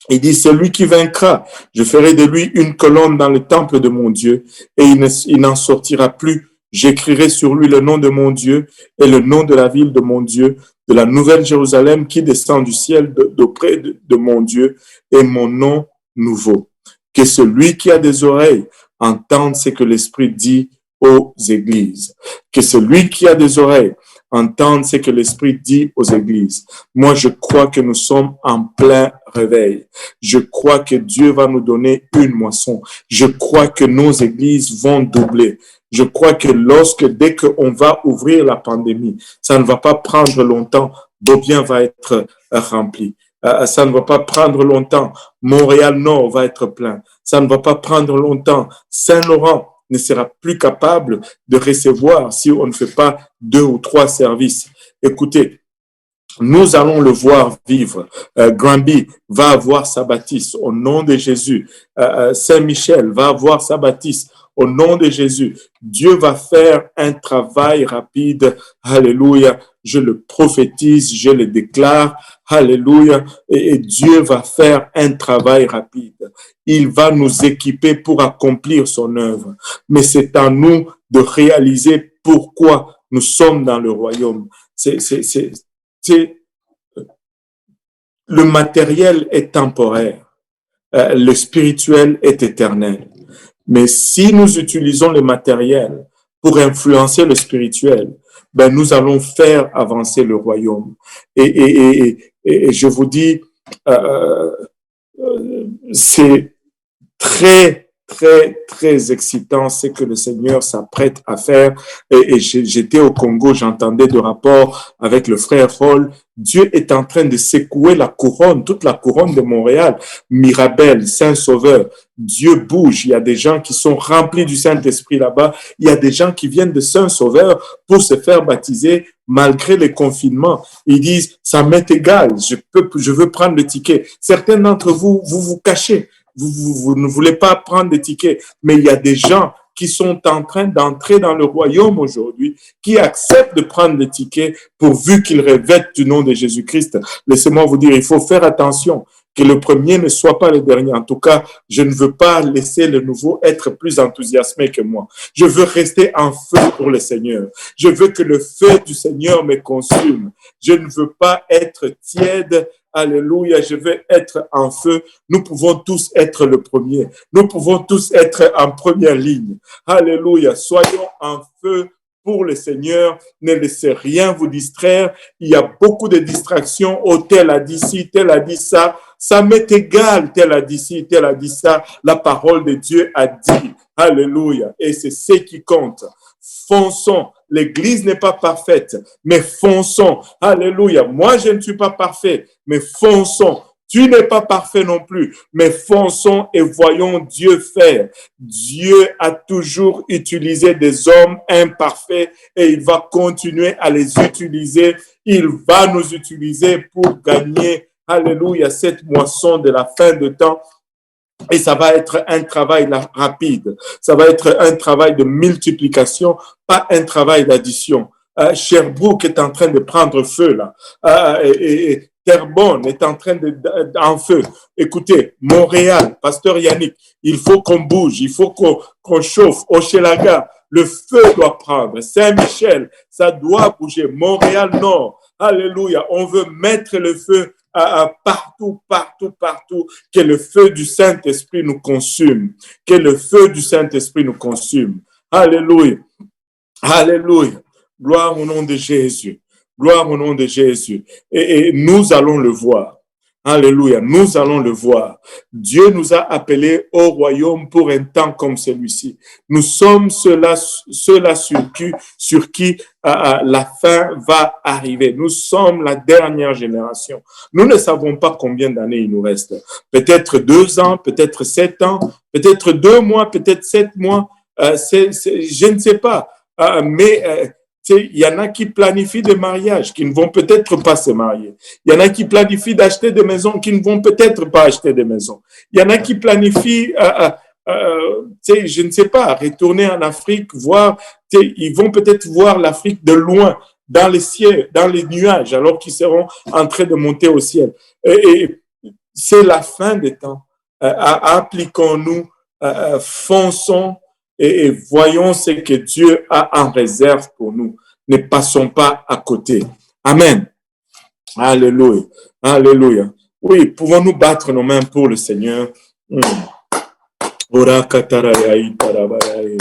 Il dit, celui qui vaincra, je ferai de lui une colonne dans le temple de mon Dieu et il n'en sortira plus J'écrirai sur lui le nom de mon Dieu et le nom de la ville de mon Dieu, de la nouvelle Jérusalem qui descend du ciel d'auprès de mon Dieu et mon nom nouveau. Que celui qui a des oreilles entende ce que l'Esprit dit aux églises. Que celui qui a des oreilles entende ce que l'Esprit dit aux églises. Moi, je crois que nous sommes en plein réveil. Je crois que Dieu va nous donner une moisson. Je crois que nos églises vont doubler. Je crois que dès qu'on va ouvrir la pandémie, ça ne va pas prendre longtemps. Beaubien va être rempli. Ça ne va pas prendre longtemps. Montréal-Nord va être plein. Ça ne va pas prendre longtemps. Saint-Laurent ne sera plus capable de recevoir si on ne fait pas 2 ou 3 services. Écoutez, nous allons le voir vivre. Granby va avoir sa baptiste au nom de Jésus. Saint-Michel va avoir sa baptiste au nom de Jésus. Dieu va faire un travail rapide. Alléluia. Je le prophétise, je le déclare. Alléluia. Et Dieu va faire un travail rapide. Il va nous équiper pour accomplir son œuvre. Mais c'est à nous de réaliser pourquoi nous sommes dans le royaume. Le matériel est temporaire. Le spirituel est éternel. Mais si nous utilisons le matériel pour influencer le spirituel, ben nous allons faire avancer le royaume. Et je vous dis, c'est très, très, très excitant ce que le Seigneur s'apprête à faire. Et j'étais au Congo, j'entendais de rapports avec le frère Hall. Dieu est en train de secouer la couronne, toute la couronne de Montréal. Mirabel, Saint-Sauveur, Dieu bouge. Il y a des gens qui sont remplis du Saint-Esprit là-bas. Il y a des gens qui viennent de Saint-Sauveur pour se faire baptiser malgré les confinements. Ils disent, ça m'est égal, je veux prendre le ticket. Certains d'entre vous, vous cachez. Vous ne voulez pas prendre des tickets, mais il y a des gens qui sont en train d'entrer dans le royaume aujourd'hui, qui acceptent de prendre le ticket pourvu qu'ils revêtent du nom de Jésus-Christ. Laissez-moi vous dire, il faut faire attention que le premier ne soit pas le dernier. En tout cas, je ne veux pas laisser le nouveau être plus enthousiasmé que moi. Je veux rester en feu pour le Seigneur. Je veux que le feu du Seigneur me consume. Je ne veux pas être tiède. Alléluia, je veux être en feu. Nous pouvons tous être le premier. Nous pouvons tous être en première ligne. Alléluia, soyons en feu pour le Seigneur. Ne laissez rien vous distraire. Il y a beaucoup de distractions. Oh, tel a dit ci, tel a dit ça. Ça m'est égal, tel a dit ci, tel a dit ça. La parole de Dieu a dit. Alléluia. Et c'est ce qui compte. Fonçons. L'église n'est pas parfaite, mais fonçons. Alléluia. Moi, je ne suis pas parfait, mais fonçons. Tu n'es pas parfait non plus, mais fonçons et voyons Dieu faire. Dieu a toujours utilisé des hommes imparfaits et il va continuer à les utiliser. Il va nous utiliser pour gagner, alléluia, cette moisson de la fin de temps. Et ça va être un travail rapide. Ça va être un travail de multiplication, pas un travail d'addition. Sherbrooke est en train de prendre feu là. Et Terrebonne est en train en feu. Écoutez, Montréal, Pasteur Yannick, il faut qu'on bouge, il faut qu'on chauffe. Hochelaga, le feu doit prendre. Saint-Michel, ça doit bouger. Montréal-Nord, alléluia, on veut mettre le feu partout, partout, partout, que le feu du Saint-Esprit nous consume, que le feu du Saint-Esprit nous consume. Alléluia, alléluia, gloire au nom de Jésus, gloire au nom de Jésus. Et nous allons le voir. Alléluia, nous allons le voir. Dieu nous a appelés au royaume pour un temps comme celui-ci. Nous sommes ceux-là sur qui la fin va arriver. Nous sommes la dernière génération. Nous ne savons pas combien d'années il nous reste. Peut-être 2 ans, peut-être 7 ans, peut-être 2 mois, peut-être 7 mois. Je ne sais pas. Il y en a qui planifient des mariages, qui ne vont peut-être pas se marier. Il y en a qui planifient d'acheter des maisons, qui ne vont peut-être pas acheter des maisons. Il y en a qui planifient, je ne sais pas, retourner en Afrique, voir, ils vont peut-être voir l'Afrique de loin, dans les cieux, dans les nuages, alors qu'ils seront en train de monter au ciel. Et c'est la fin des temps. Appliquons-nous, fonçons et voyons ce que Dieu a en réserve pour nous. Ne passons pas à côté. Amen. Alléluia. Alléluia. Oui, pouvons-nous battre nos mains pour le Seigneur? Ora kataraya itarabaraya.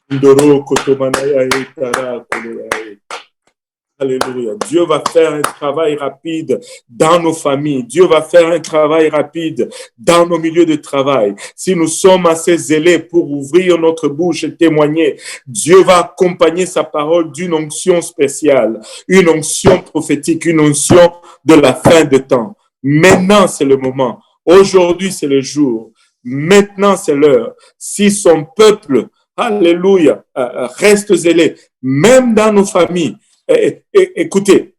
Ndoro kotomanaya itara koloraya. Alléluia. Dieu va faire un travail rapide dans nos familles. Dieu va faire un travail rapide dans nos milieux de travail. Si nous sommes assez zélés pour ouvrir notre bouche et témoigner, Dieu va accompagner sa parole d'une onction spéciale, une onction prophétique, une onction de la fin de temps. Maintenant, c'est le moment. Aujourd'hui, c'est le jour. Maintenant, c'est l'heure. Si son peuple, alléluia, reste zélé, même dans nos familles, écoutez,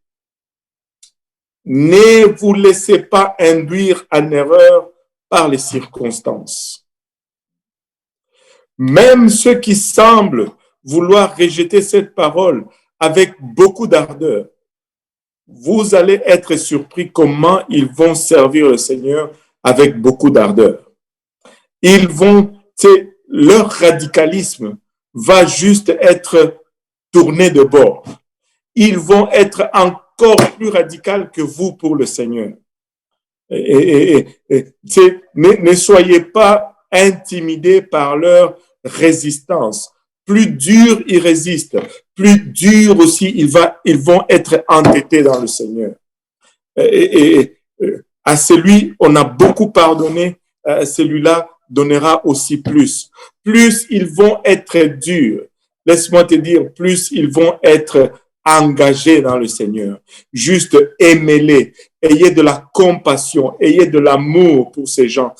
ne vous laissez pas induire en erreur par les circonstances. Même ceux qui semblent vouloir rejeter cette parole avec beaucoup d'ardeur, vous allez être surpris comment ils vont servir le Seigneur avec beaucoup d'ardeur. Ils vont, leur radicalisme va juste être tourné de bord. Ils vont être encore plus radicaux que vous pour le Seigneur. Ne soyez pas intimidés par leur résistance. Plus dur ils résistent, plus dur aussi ils vont être entêtés dans le Seigneur. À celui on a beaucoup pardonné, celui-là donnera aussi plus. Plus ils vont être durs, laisse-moi te dire, plus ils vont être engagés dans le Seigneur. Juste aimez-les, ayez de la compassion, ayez de l'amour pour ces gens.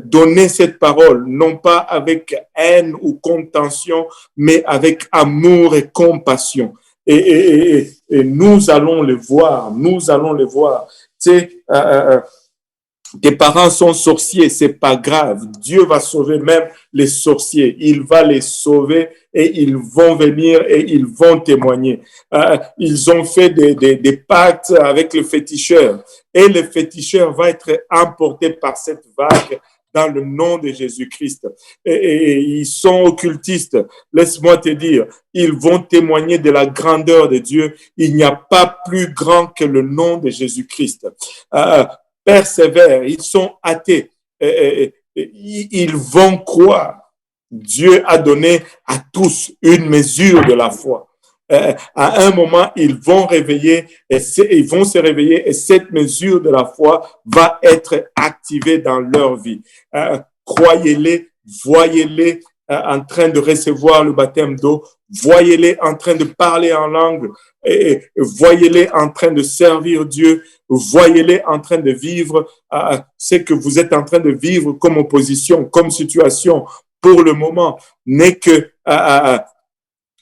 Donnez cette parole, non pas avec haine ou contention, mais avec amour et compassion. Et nous allons le voir, nous allons le voir. Tu sais, tes parents sont sorciers, c'est pas grave. Dieu va sauver même les sorciers. Il va les sauver et ils vont venir et ils vont témoigner. Ils ont fait des pactes avec le féticheur et le féticheur va être emporté par cette vague dans le nom de Jésus-Christ. Et ils sont occultistes. Laisse-moi te dire, ils vont témoigner de la grandeur de Dieu. Il n'y a pas plus grand que le nom de Jésus-Christ. Persévèrent, ils sont athées, ils vont croire. Dieu a donné à tous une mesure de la foi. À un moment, ils vont se réveiller et cette mesure de la foi va être activée dans leur vie. Croyez-les, voyez-les en train de recevoir le baptême d'eau, voyez-les en train de parler en langue, et voyez-les en train de servir Dieu, voyez-les en train de vivre ce que vous êtes en train de vivre comme opposition, comme situation pour le moment, n'est que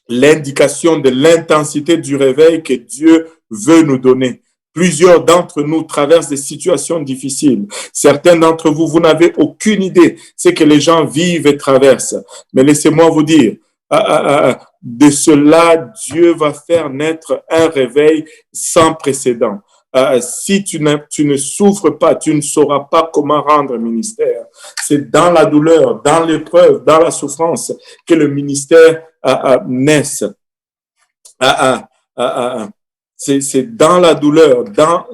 l'indication de l'intensité du réveil que Dieu veut nous donner. Plusieurs d'entre nous traversent des situations difficiles. Certains d'entre vous, vous n'avez aucune idée ce que les gens vivent et traversent. Mais laissez-moi vous dire, de cela, Dieu va faire naître un réveil sans précédent. Si tu ne souffres pas, tu ne sauras pas comment rendre ministère. C'est dans la douleur, dans l'épreuve, dans la souffrance que le ministère naisse. C'est dans la douleur, dans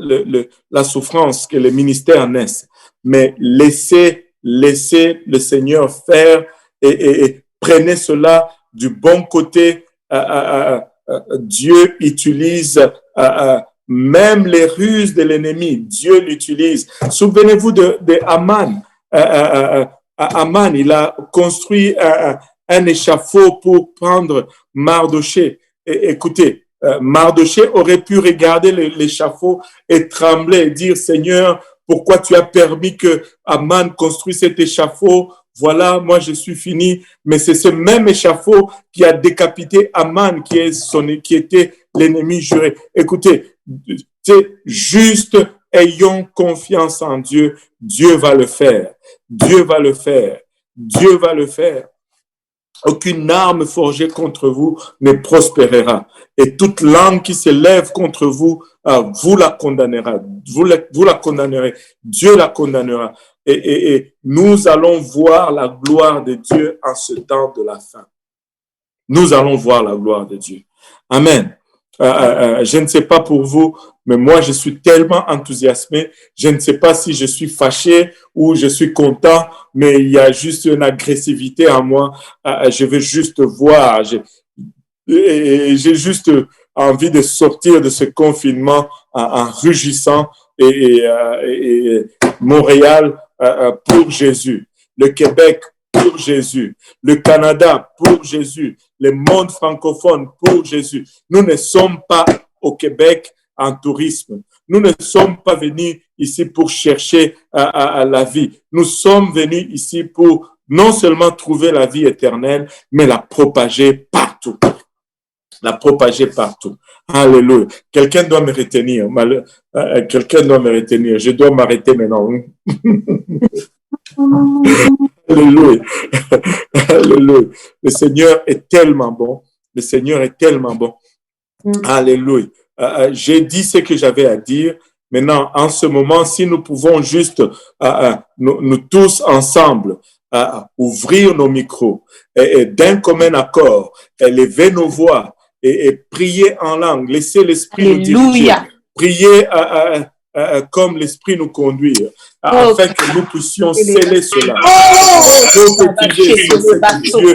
la souffrance que le ministère naisse. Mais laissez le Seigneur faire et prenez cela du bon côté. Dieu utilise même les ruses de l'ennemi. Dieu l'utilise. Souvenez-vous de Aman. Aman, il a construit un échafaud pour prendre Mardoché. Écoutez, Mardoché aurait pu regarder l'échafaud et trembler et dire, Seigneur, pourquoi tu as permis que Aman construise cet échafaud? Voilà, moi je suis fini. Mais c'est ce même échafaud qui a décapité Aman, qui était l'ennemi juré. Écoutez, c'est juste, ayons confiance en Dieu. Dieu va le faire. Dieu va le faire. Dieu va le faire. Aucune arme forgée contre vous ne prospérera. Et toute langue qui se lève contre vous, vous la condamnerez. Vous la condamnerez. Dieu la condamnera. et nous allons voir la gloire de Dieu en ce temps de la fin. Nous allons voir la gloire de Dieu. Amen. Je ne sais pas pour vous, mais moi, je suis tellement enthousiasmé. Je ne sais pas si je suis fâché ou je suis content, mais il y a juste une agressivité en moi. Je veux juste voir. J'ai juste envie de sortir de ce confinement en rugissant et Montréal pour Jésus, le Québec pour Jésus, le Canada pour Jésus, le monde francophone pour Jésus. Nous ne sommes pas au Québec en tourisme. Nous ne sommes pas venus ici pour chercher la vie. Nous sommes venus ici pour non seulement trouver la vie éternelle, mais la propager partout. La propager partout. Alléluia. Quelqu'un doit me retenir. Quelqu'un doit me retenir. Je dois m'arrêter maintenant. Alléluia. Alléluia. Le Seigneur est tellement bon. Le Seigneur est tellement bon. Alléluia. J'ai dit ce que j'avais à dire. Maintenant, en ce moment, si nous pouvons juste, nous tous ensemble, ouvrir nos micros et d'un commun accord, élever nos voix et prier en langue, laisser l'Esprit nous diriger, prier comme l'Esprit nous conduit, afin que nous puissions sceller cela. Prophétiser sur ce que Dieu va faire.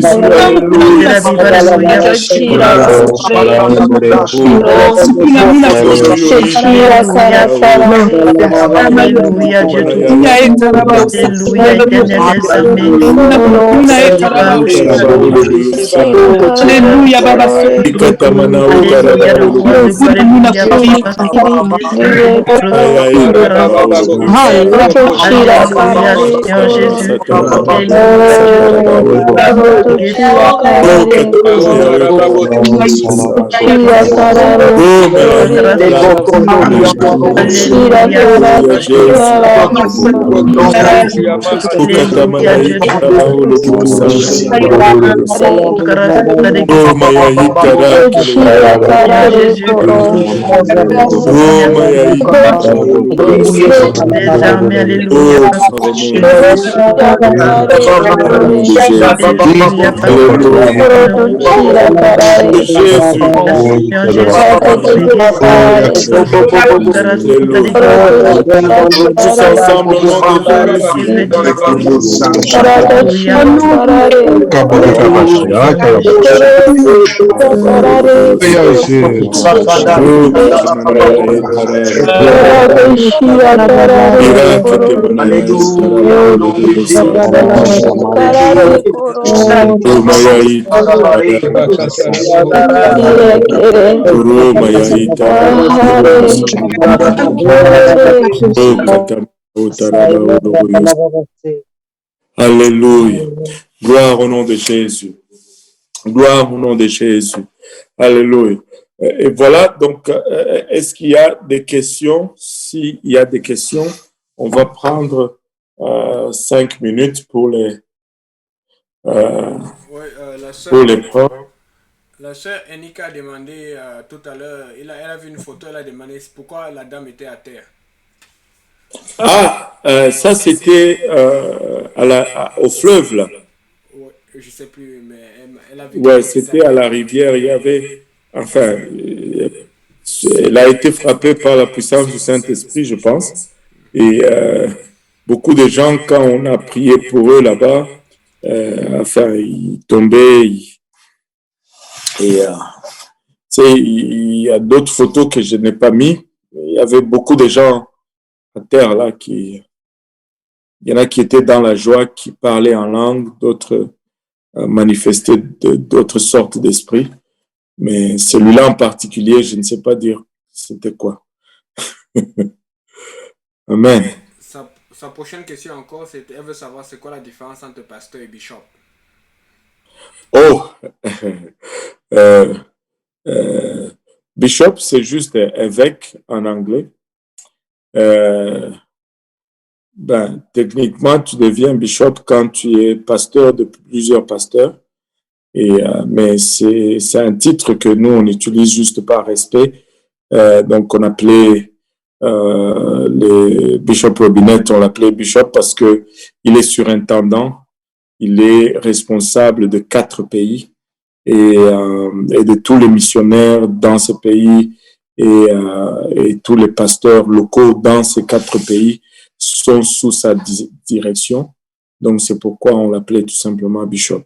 Alléluia, Baba.
Tous ensemble au nom de Jésus. Alléluia. Gloire au nom de Jésus. Gloire au nom de Jésus. Alléluia. Et voilà, donc, est-ce qu'il y a des questions? S'il y a des questions, on va prendre 5 minutes pour les prendre.
La sœur Enika a demandé tout à l'heure, elle a vu une photo, elle a demandé pourquoi la dame était à terre.
Ça c'était au fleuve là.
Ouais, je sais plus, mais elle a vu.
Ouais, c'était à la rivière. Il y avait, enfin, elle a été frappée par la puissance du Saint-Esprit, je pense. Et beaucoup de gens, quand on a prié pour eux là-bas, enfin, ils tombaient. Il y a d'autres photos que je n'ai pas mis. Il y avait beaucoup de gens à terre là il y en a qui étaient dans la joie, qui parlaient en langue, d'autres manifestaient d'autres sortes d'esprits. Mais celui-là en particulier, je ne sais pas dire c'était quoi. Amen.
Sa prochaine question encore, c'est elle veut savoir c'est quoi la différence entre pasteur et bishop.
Oh, bishop, c'est juste évêque en anglais. Techniquement, tu deviens bishop quand tu es pasteur de plusieurs pasteurs. Mais c'est un titre que nous, on utilise juste par respect. Donc, on appelait les Bishop Robinet, on l'appelait bishop parce que il est surintendant, il est responsable de 4 pays et de tous les missionnaires dans ce pays et tous les pasteurs locaux dans ces 4 pays sont sous sa direction. Donc, c'est pourquoi on l'appelait tout simplement bishop.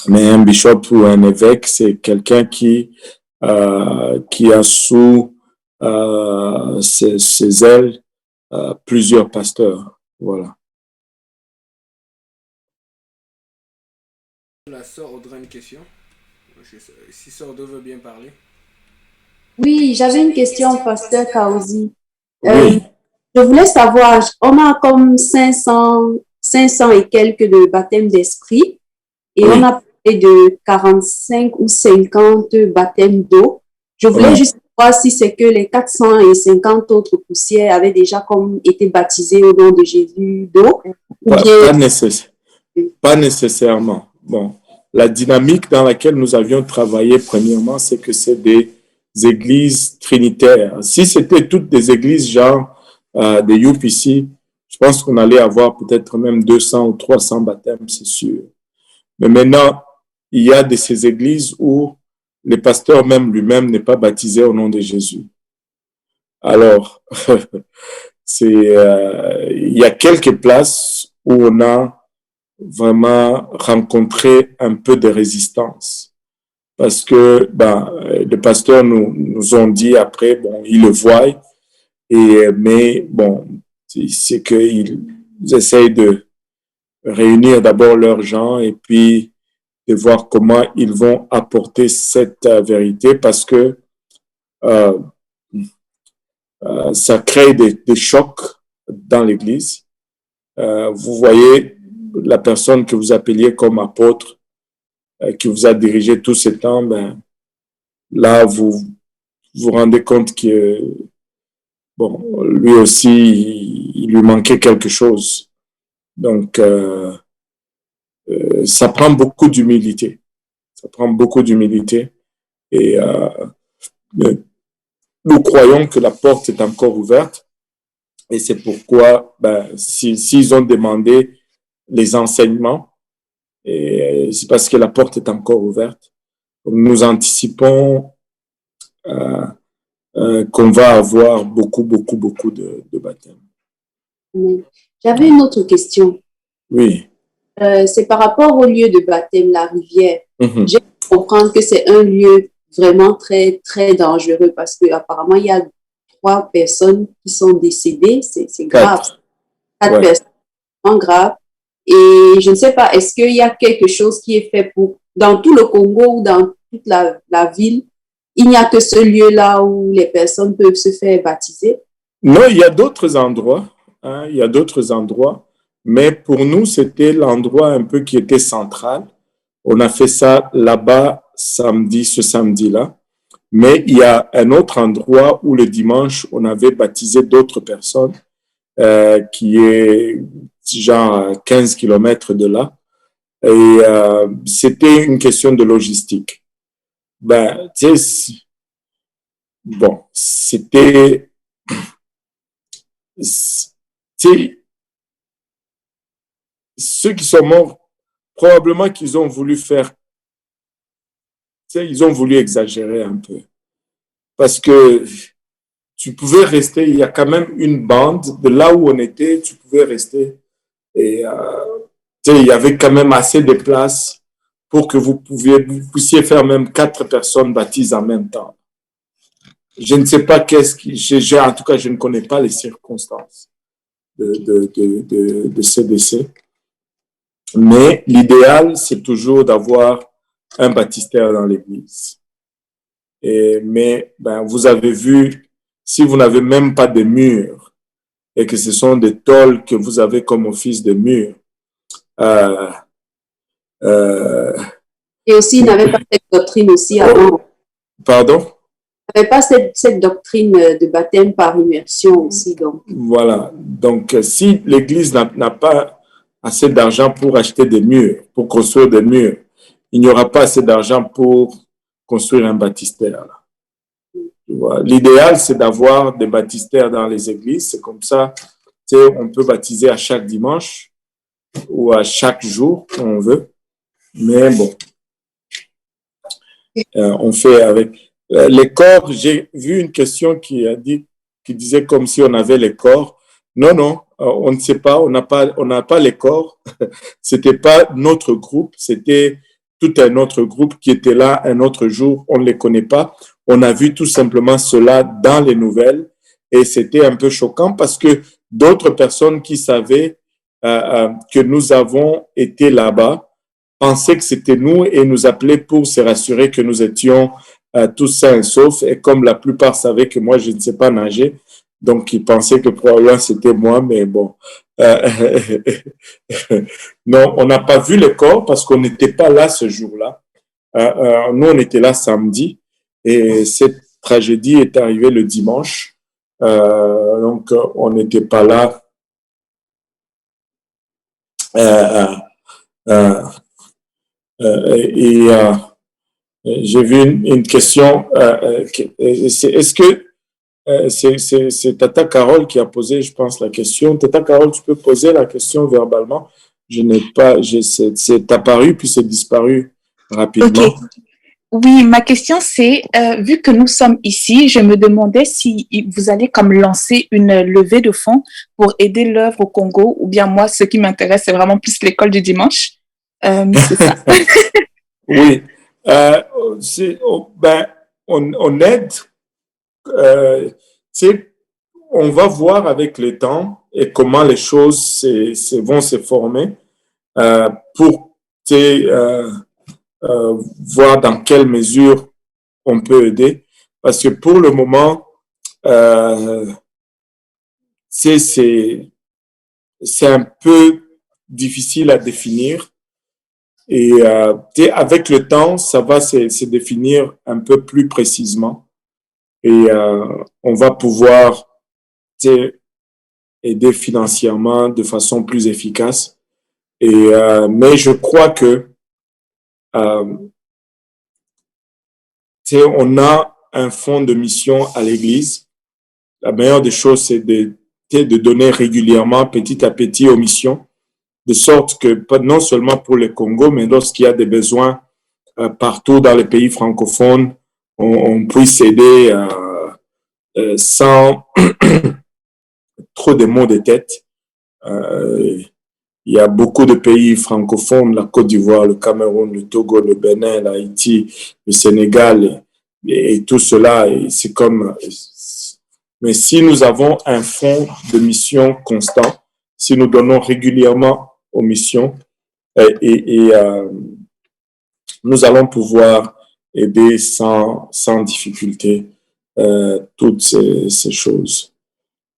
Mais un bishop ou un évêque, c'est quelqu'un qui a sous ses ailes plusieurs pasteurs. Voilà.
La sœur Audrey, une question. Si sœur Audrey veut bien parler.
Oui, j'avais une question, pasteur Kaouzi.
Oui.
Je voulais savoir, on a comme 500 et quelques de baptêmes d'esprit et on a parlé de 45 ou 50 baptêmes d'eau. Je voulais juste savoir si c'est que les 450 autres poussières avaient déjà comme été baptisées au nom de Jésus d'eau.
Pas nécessairement. Bon, la dynamique dans laquelle nous avions travaillé premièrement, c'est que c'est des églises trinitaires. Si c'était toutes des églises genre des Youp ici, je pense qu'on allait avoir peut-être même 200 ou 300 baptêmes, c'est sûr. Mais maintenant, il y a de ces églises où le pasteur même lui-même n'est pas baptisé au nom de Jésus. Alors, il y a quelques places où on a vraiment rencontré un peu de résistance. Parce que les pasteurs nous ont dit après, bon, ils le voient, mais bon, c'est qu'ils essayent de réunir d'abord leurs gens et puis de voir comment ils vont apporter cette vérité parce que euh, ça crée des chocs dans l'Église. Vous voyez la personne que vous appeliez comme apôtre, qui vous a dirigé tout ce temps, là, vous vous rendez compte que, bon, lui aussi, il lui manquait quelque chose. Donc, ça prend beaucoup d'humilité. Ça prend beaucoup d'humilité. Et nous croyons que la porte est encore ouverte. Et c'est pourquoi, s'ils ont demandé les enseignements, et c'est parce que la porte est encore ouverte. Donc, nous anticipons qu'on va avoir beaucoup de baptêmes.
J'avais une autre question.
Oui.
C'est par rapport au lieu de baptême, la rivière.
Mm-hmm.
J'ai pu comprendre que c'est un lieu vraiment très, très dangereux parce qu'apparemment, il y a 3 personnes qui sont décédées. C'est grave. 4 personnes vraiment graves. Et je ne sais pas, est-ce qu'il y a quelque chose qui est fait pour, dans tout le Congo ou dans toute la ville, il n'y a que ce lieu-là où les personnes peuvent se faire baptiser?
Non, il y a d'autres endroits. Hein, il y a d'autres endroits. Mais pour nous, c'était l'endroit un peu qui était central. On a fait ça là-bas ce samedi-là. Mais il y a un autre endroit où le dimanche, on avait baptisé d'autres personnes, qui est genre 15 kilomètres de là. Et c'était une question de logistique. Tu sais, bon, c'était... Tu sais, ceux qui sont morts, probablement qu'ils ont voulu faire... Tu sais, ils ont voulu exagérer un peu. Parce que tu pouvais rester, il y a quand même une bande de là où on était, tu pouvais rester. Et il y avait quand même assez de place pour que vous puissiez faire même 4 personnes baptisées en même temps. Je ne sais pas en tout cas, je ne connais pas les circonstances de ce décès. Mais l'idéal, c'est toujours d'avoir un baptistère dans l'église. Mais vous avez vu, si vous n'avez même pas de murs et que ce sont des tôles que vous avez comme office de murs,
et aussi, il n'avait pas cette doctrine aussi avant.
Pardon?
Il n'avait pas cette doctrine de baptême par immersion aussi. Donc.
Voilà. Donc, si l'Église n'a pas assez d'argent pour acheter des murs, pour construire des murs, il n'y aura pas assez d'argent pour construire un baptistère. L'idéal, c'est d'avoir des baptistères dans les églises. C'est comme ça, on peut baptiser à chaque dimanche ou à chaque jour, quand on veut. Mais bon, on fait avec les corps. J'ai vu une question qui disait comme si on avait les corps. Non, on ne sait pas. On n'a pas les corps. C'était pas notre groupe. C'était tout un autre groupe qui était là un autre jour. On ne les connaît pas. On a vu tout simplement cela dans les nouvelles et c'était un peu choquant parce que d'autres personnes qui savaient que nous avons été là-bas pensaient que c'était nous et nous appelaient pour se rassurer que nous étions tous sains et saufs. Et comme la plupart savaient que moi, je ne sais pas nager, donc ils pensaient que probablement c'était moi, mais bon. Non, on n'a pas vu le corps parce qu'on n'était pas là ce jour-là. Nous, on était là samedi et cette tragédie est arrivée le dimanche. Donc, on n'était pas là. J'ai vu une question. Est-ce que c'est Tata Carole qui a posé, je pense, la question. Tata Carole, tu peux poser la question verbalement. Je n'ai pas, c'est apparu puis c'est disparu rapidement.
Ok. Oui, ma question c'est, vu que nous sommes ici, je me demandais si vous allez comme lancer une levée de fonds pour aider l'œuvre au Congo, ou bien moi, ce qui m'intéresse, c'est vraiment plus l'école du dimanche. C'est ça.
Oui, euh, ben, on aide, euh, on va voir avec le temps et comment les choses vont se former pour voir dans quelle mesure on peut aider. Parce que pour le moment, euh, c'est un peu difficile à définir. Et avec le temps, ça va se définir un peu plus précisément. Et on va pouvoir aider financièrement de façon plus efficace. Et, mais je crois que euh, on a un fonds de mission à l'Église. La meilleure des choses, c'est de donner régulièrement, petit à petit, aux missions, de sorte que non seulement pour le Congo, mais lorsqu'il y a des besoins partout dans les pays francophones, on puisse aider sans trop de maux de tête. Il y a beaucoup de pays francophones, la Côte d'Ivoire, le Cameroun, le Togo, le Bénin, l'Haïti, le Sénégal, et tout cela, c'est comme... Mais si nous avons un fonds de mission constant, si nous donnons régulièrement aux missions, nous allons pouvoir aider sans difficulté toutes ces choses.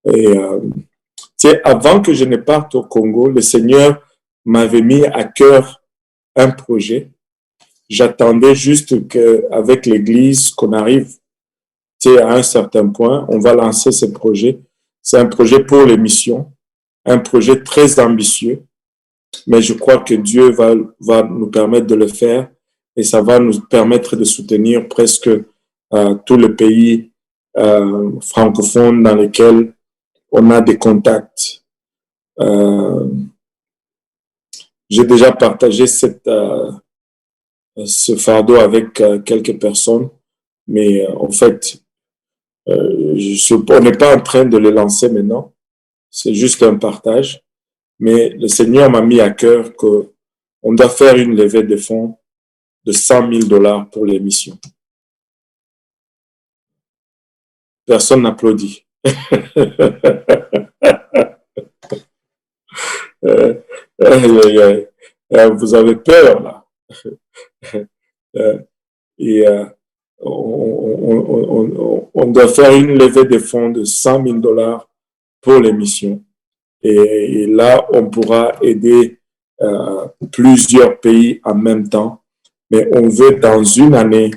Et avant que je ne parte au Congo, le Seigneur m'avait mis à cœur un projet. J'attendais juste qu'avec l'Église, qu'on arrive à un certain point, on va lancer ce projet. C'est un projet pour les missions, un projet très ambitieux, mais je crois que Dieu va nous permettre de le faire et ça va nous permettre de soutenir presque tous les pays francophones dans lesquels on a des contacts. J'ai déjà partagé ce fardeau avec quelques personnes, mais en fait, on n'est pas en train de le lancer maintenant. C'est juste un partage. Mais le Seigneur m'a mis à cœur qu'on doit faire une levée de fonds de 100 000 $ pour les missions. Personne n'applaudit. Vous avez peur, là. Et on doit faire une levée de fonds de 100 000 $ pour les missions. Et là, on pourra aider plusieurs pays en même temps. Mais on veut, dans une année,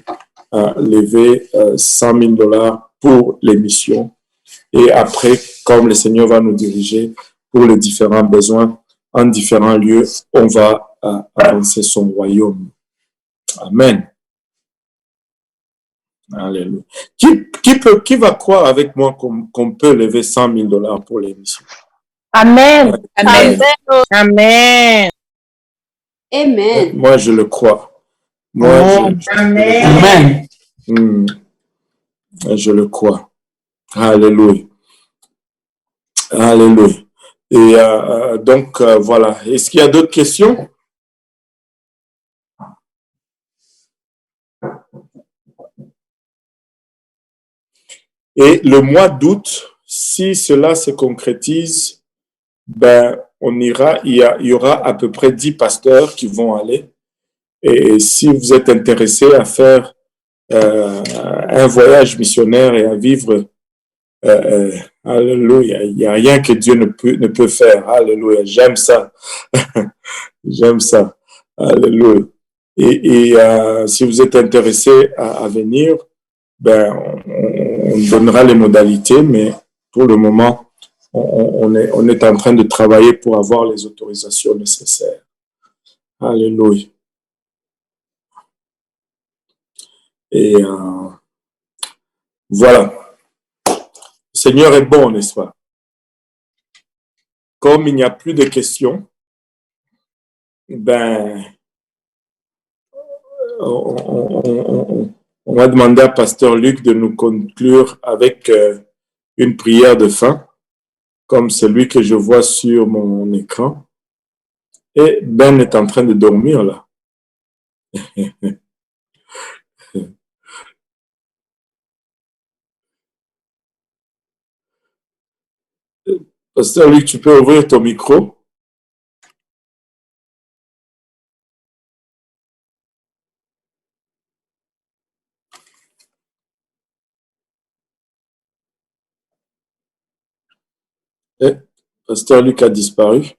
lever 100 000 $ pour les missions. Et après, comme le Seigneur va nous diriger pour les différents besoins en différents lieux, on va avancer son royaume. Amen. Alléluia. Qui va croire avec moi qu'on peut lever 100 000 $ pour les missions?
Amen.
Amen.
Amen.
Amen.
Moi, je le crois. Moi,
Amen.
Je le crois. Alléluia. Alléluia. Et donc, voilà. Est-ce qu'il y a d'autres questions? Et le mois d'août, si cela se concrétise, ben, il y aura à peu près 10 pasteurs qui vont aller. Et si vous êtes intéressé à faire un voyage missionnaire et à vivre, alléluia, il n'y a rien que Dieu ne peut faire. Alléluia, j'aime ça. J'aime ça. Alléluia. Et si vous êtes intéressé à venir, ben, on donnera les modalités, mais pour le moment, on est en train de travailler pour avoir les autorisations nécessaires. Alléluia. Et voilà. Le Seigneur est bon, n'est-ce pas? Comme il n'y a plus de questions, ben, on va demander à Pasteur Luc de nous conclure avec une prière de fin, comme celui que je vois sur mon écran. Et Ben est en train de dormir là. Pasteur Luc, tu peux ouvrir ton micro? Et Pasteur Luc a disparu.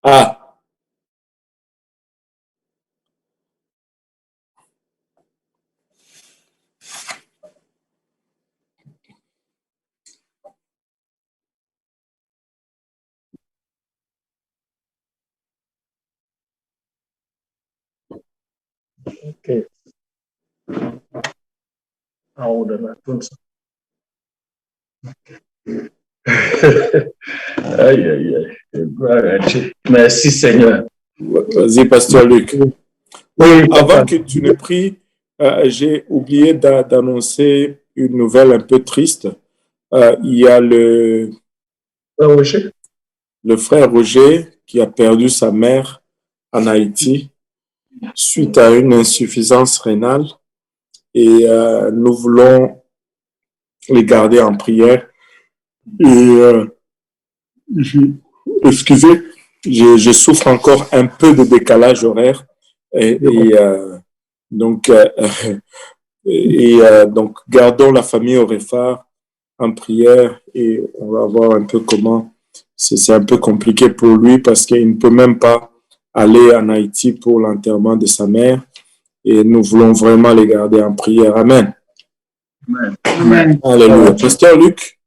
Ah,
Ok. En haut de la tour. Aïe, aïe, aïe. Gloire à Dieu. Merci, Seigneur.
vas-y, Pasteur Luc.
Oui,
Avant que tu ne pries, j'ai oublié d'annoncer une nouvelle un peu triste. Il y a le frère Roger qui a perdu sa mère en Haïti suite à une insuffisance rénale et nous voulons les garder en prière. Et excusez, je souffre encore un peu de décalage horaire donc gardons la famille Orefar en prière et on va voir un peu comment c'est un peu compliqué pour lui parce qu'il ne peut même pas aller en Haïti pour l'enterrement de sa mère et nous voulons vraiment les garder en prière. Amen.
Amen.
Amen. Alléluia. Pasteur Luc,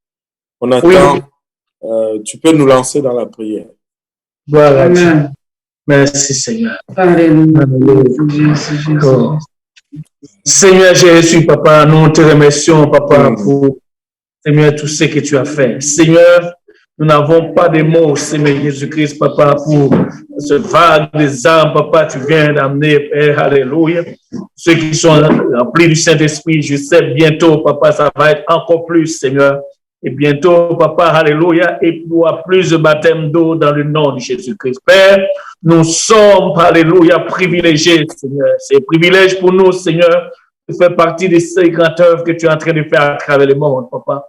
on attend. Tu peux nous lancer dans la prière.
Gloire à Dieu. Merci, Seigneur.
Alléluia.
Oh. Seigneur Jésus, Papa, nous te remercions, Papa, pour, Seigneur, tout ce que tu as fait. Seigneur, nous n'avons pas de mots, Seigneur Jésus-Christ, Papa, pour ce vague des âmes, Papa, tu viens d'amener, Père, Alléluia. Ceux qui sont remplis du Saint-Esprit, je sais bientôt, Papa, ça va être encore plus, Seigneur. Et bientôt, Papa, Alléluia, et pour plus de baptême d'eau dans le nom de Jésus-Christ. Père, nous sommes, Alléluia, privilégiés, Seigneur. C'est un privilège pour nous, Seigneur, de faire partie de ces grandes œuvres que tu es en train de faire à travers le monde, Papa.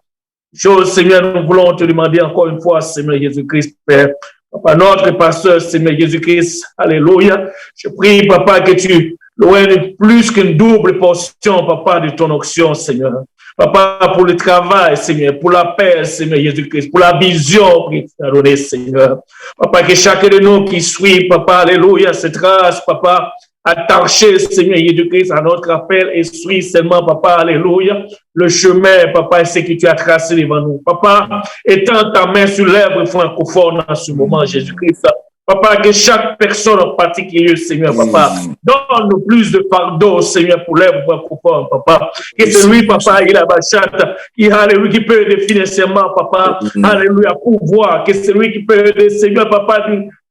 Chose, Seigneur, nous voulons te demander encore une fois, Seigneur Jésus-Christ, Père. Papa, notre pasteur, Seigneur Jésus-Christ, Alléluia. Je prie, Papa, que tu loin plus qu'une double portion, Papa, de ton onction, Seigneur. Papa, pour le travail, Seigneur, pour la paix, Seigneur Jésus-Christ, pour la vision que tu as donnée, Seigneur. Papa, que chacun de nous qui suit, Papa, Alléluia, cette race, Papa, attaché, Seigneur Jésus-Christ, à notre appel et suit seulement, Papa, Alléluia, le chemin, Papa, c'est que tu as tracé devant nous. Papa, étends ta main sur l'œuvre francophone en ce moment, Jésus-Christ. Papa, que chaque personne en particulier, Seigneur, Papa, donne plus de fardeau, Seigneur, pour l'œuvre francophone, Papa. Que celui, Papa, il a bachata, alléluia, qui peut aider financièrement, Papa, alléluia, pouvoir. Que celui qui peut aider, Seigneur, Papa,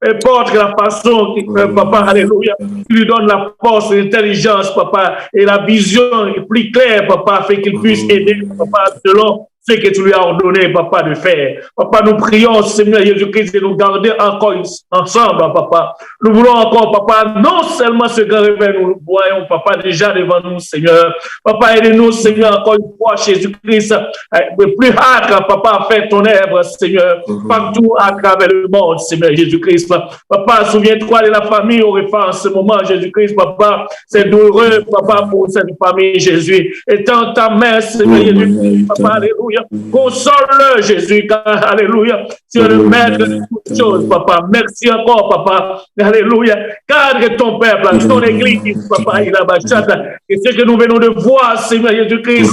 importe la façon, Papa, alléluia, tu lui donnes la force, l'intelligence, Papa, et la vision plus claire, Papa, afin qu'il puisse aider, Papa, selon ce que tu lui as ordonné, Papa, de faire. Papa, nous prions, Seigneur Jésus-Christ, de nous garder encore ensemble, Papa. Nous voulons encore, Papa, non seulement ce grand réveil, nous le voyons, Papa, déjà devant nous, Seigneur. Papa, aide-nous, Seigneur, encore une fois, Jésus-Christ, plus hâte, Papa, à faire ton œuvre, Seigneur, partout à travers le monde, Seigneur Jésus-Christ. Papa, souviens-toi de la famille au repas en ce moment, Jésus-Christ, Papa. C'est douloureux, Papa, pour cette famille, Jésus. Étends ta main, Seigneur Jésus-Christ, Papa, alléluia. Console-le, Jésus, car, alléluia, tu es le maître de toutes choses, Papa. Merci encore, Papa, alléluia. Cadre ton peuple, ton église, Papa, il a bachata. Et ce que nous venons de voir, Seigneur Jésus-Christ,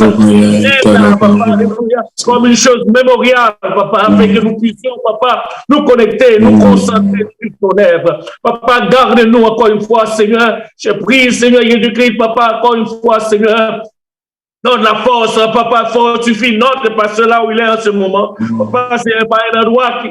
Papa, alléluia, comme une chose mémoriale, Papa, afin que nous puissions, Papa, nous connecter, nous concentrer sur ton œuvre. Papa, garde-nous encore une fois, Seigneur. Je prie, Seigneur Jésus-Christ, Papa, encore une fois, Seigneur. Donne la force, Papa, fortifie notre pasteur là où il est en ce moment. Papa, c'est un endroit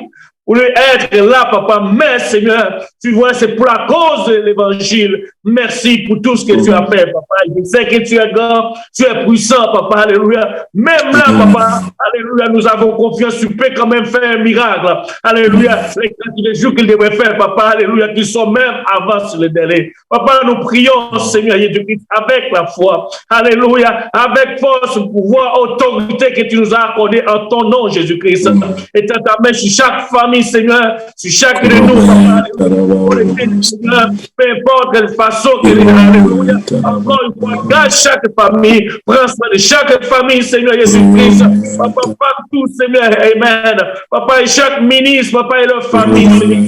voulu être là, papa, mais Seigneur, tu vois, c'est pour la cause de l'évangile. Merci pour tout ce que tu as fait, papa. Je sais que tu es grand, tu es puissant, papa, alléluia. Même là, papa, alléluia, nous avons confiance, tu peux quand même faire un miracle. Alléluia, les jours qu'il devrait faire, papa, alléluia, qui sont même avant sur le délai. Papa, nous prions, Seigneur Jésus-Christ, avec la foi, alléluia, avec force, pouvoir, autorité que tu nous as accordé en ton nom, Jésus-Christ. Et ta main sur chaque famille, Seigneur, sur chaque de nous, papa, Seigneur, peu importe quelle façon qu'elle est, alléluia. Encore une fois, garde chaque famille, prends soin de chaque famille, Seigneur Jésus-Christ. Papa, partout, Seigneur, amen. Papa, et chaque ministre, papa, et leur famille, Seigneur.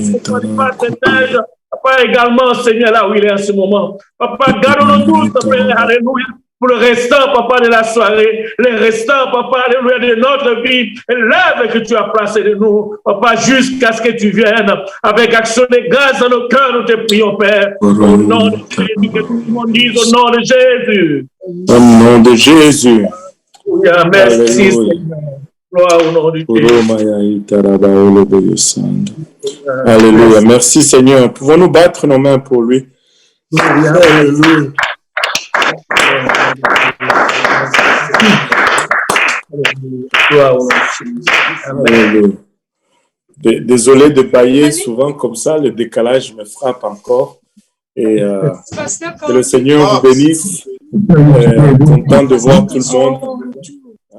Papa, également, Seigneur, là où il est en ce moment. Papa, garde-nous tous, Père, alléluia. Pour le restant, papa, de la soirée, le restant, papa, alléluia, de notre vie, l'œuvre que tu as placée de nous, papa, jusqu'à ce que tu viennes, avec action de grâce dans nos cœurs, nous te prions, Père, au nom de Jésus, que tout le monde dise au nom de Jésus.
Au nom de Jésus.
Merci, Seigneur. Gloire au nom de Jésus.
Alléluia. Merci, Seigneur. Pouvons-nous battre nos mains pour lui?
Alléluia.
Désolé de bailler souvent comme ça, le décalage me frappe encore. Et que le Seigneur vous bénisse. Content de voir tout le monde.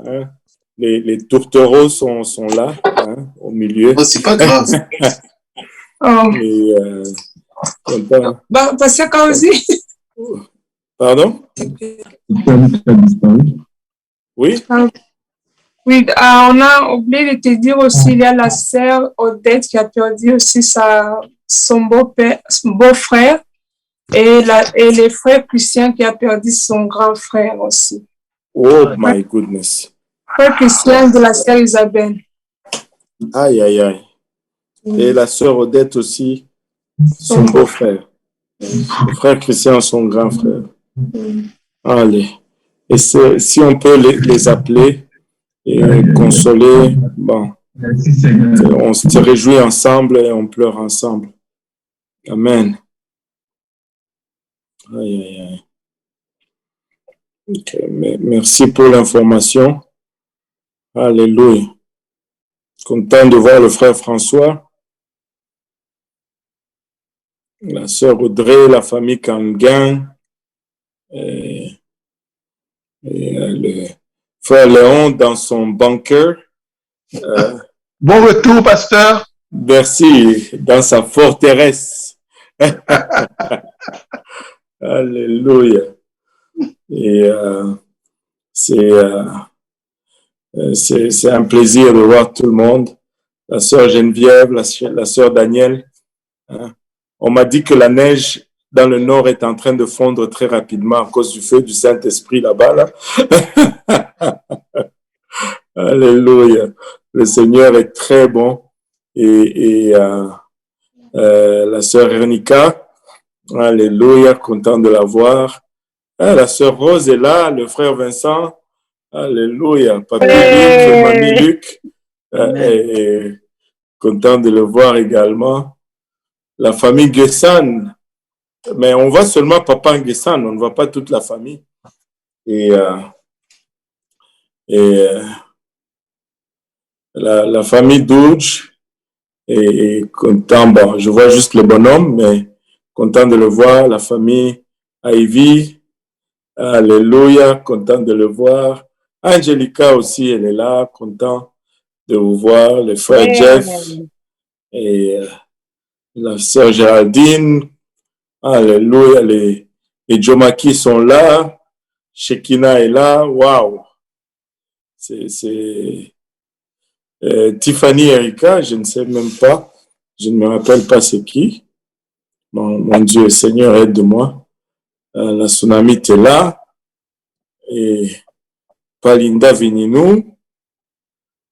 Hein? Les tourtereaux sont là, hein, au milieu.
Oh, c'est pas grave.
Et,
Pasteur Kaozi.
Pardon? Oui?
Oui, on a oublié de te dire aussi, il y a la sœur Odette qui a perdu aussi son beau-frère et le frère Christian qui a perdu son grand frère aussi.
Oh my goodness.
Frère Christian de la sœur Isabelle.
Aïe, aïe, aïe. Et la sœur Odette aussi, son beau-frère. Le frère Christian, son grand frère. Allez. Et si on peut les appeler et consoler, bon, on se réjouit ensemble et on pleure ensemble. Amen. Aïe, aïe, aïe. Okay. Merci pour l'information. Alléluia. Content de voir le frère François, la sœur Audrey, la famille Kanguin, et le frère Léon dans son bunker.
Bon retour, pasteur.
Merci, dans sa forteresse. Alléluia. Et c'est un plaisir de voir tout le monde. La sœur Geneviève, la sœur Danielle. Hein. On m'a dit que la neige dans le nord est en train de fondre très rapidement à cause du feu du Saint-Esprit là-bas. Là. Alléluia. Le Seigneur est très bon. Et la sœur Ernika, alléluia, content de la voir. Ah, la sœur Rose est là, le frère Vincent, alléluia. Papy Luc, Mamie Luc, content de le voir également. La famille Guessan, mais on voit seulement papa Guessan, on ne voit pas toute la famille. Et la famille Douge est content, bon, je vois juste le bonhomme, mais content de le voir. La famille Ivy, alléluia, content de le voir. Angelica aussi, elle est là, content de vous voir. Le frère Jeff et la sœur Géraldine, alléluia, les Jomaki sont là, Shekina est là, waouh. C'est Tiffany Erika, je ne sais même pas, je ne me rappelle pas c'est qui. Mon Dieu, Seigneur, aide-moi. La Tsunami est là, et Palinda Vininou,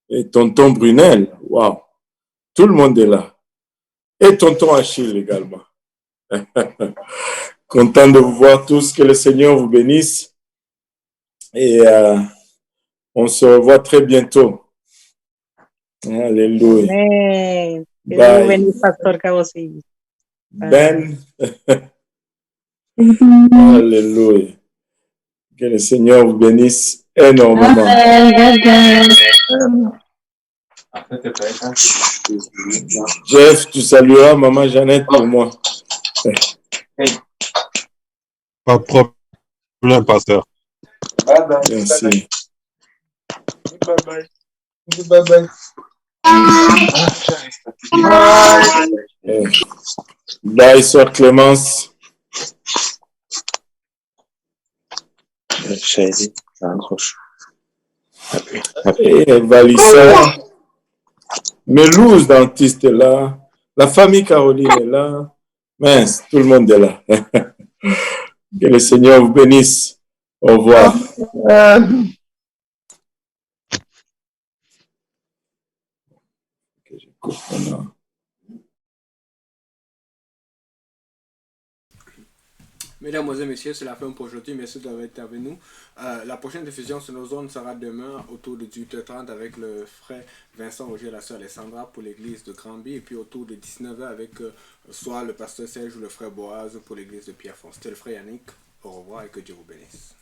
et tonton Brunel, waouh. Tout le monde est là. Et tonton Achille également. Content de vous voir tous, que le Seigneur vous bénisse. Et on se revoit très bientôt. Alléluia.
Amen.
Bye.
Pastor Kaosi.
Ben. Alléluia. Que le Seigneur vous bénisse énormément. Jeff, tu salueras Maman Jeannette pour moi.
Pas de problème, pasteur.
Bye bye.
Merci.
Bye bye. Bye bye.
Bye, Sœur Clémence. Et Valissa. Melouse dentiste est là. La famille Caroline est là. Mince, tout le monde est là. Que le Seigneur vous bénisse. Au revoir.
Mesdames et messieurs, c'est la fin pour aujourd'hui. Merci d'avoir été avec nous. La prochaine diffusion sur nos zones sera demain autour de 18h30 avec le frère Vincent Roger et la sœur Alessandra pour l'église de Granby. Et puis autour de 19h avec soit le pasteur Serge ou le frère Boaz pour l'église de Pierrefonds. C'était le frère Yannick. Au revoir et que Dieu vous bénisse.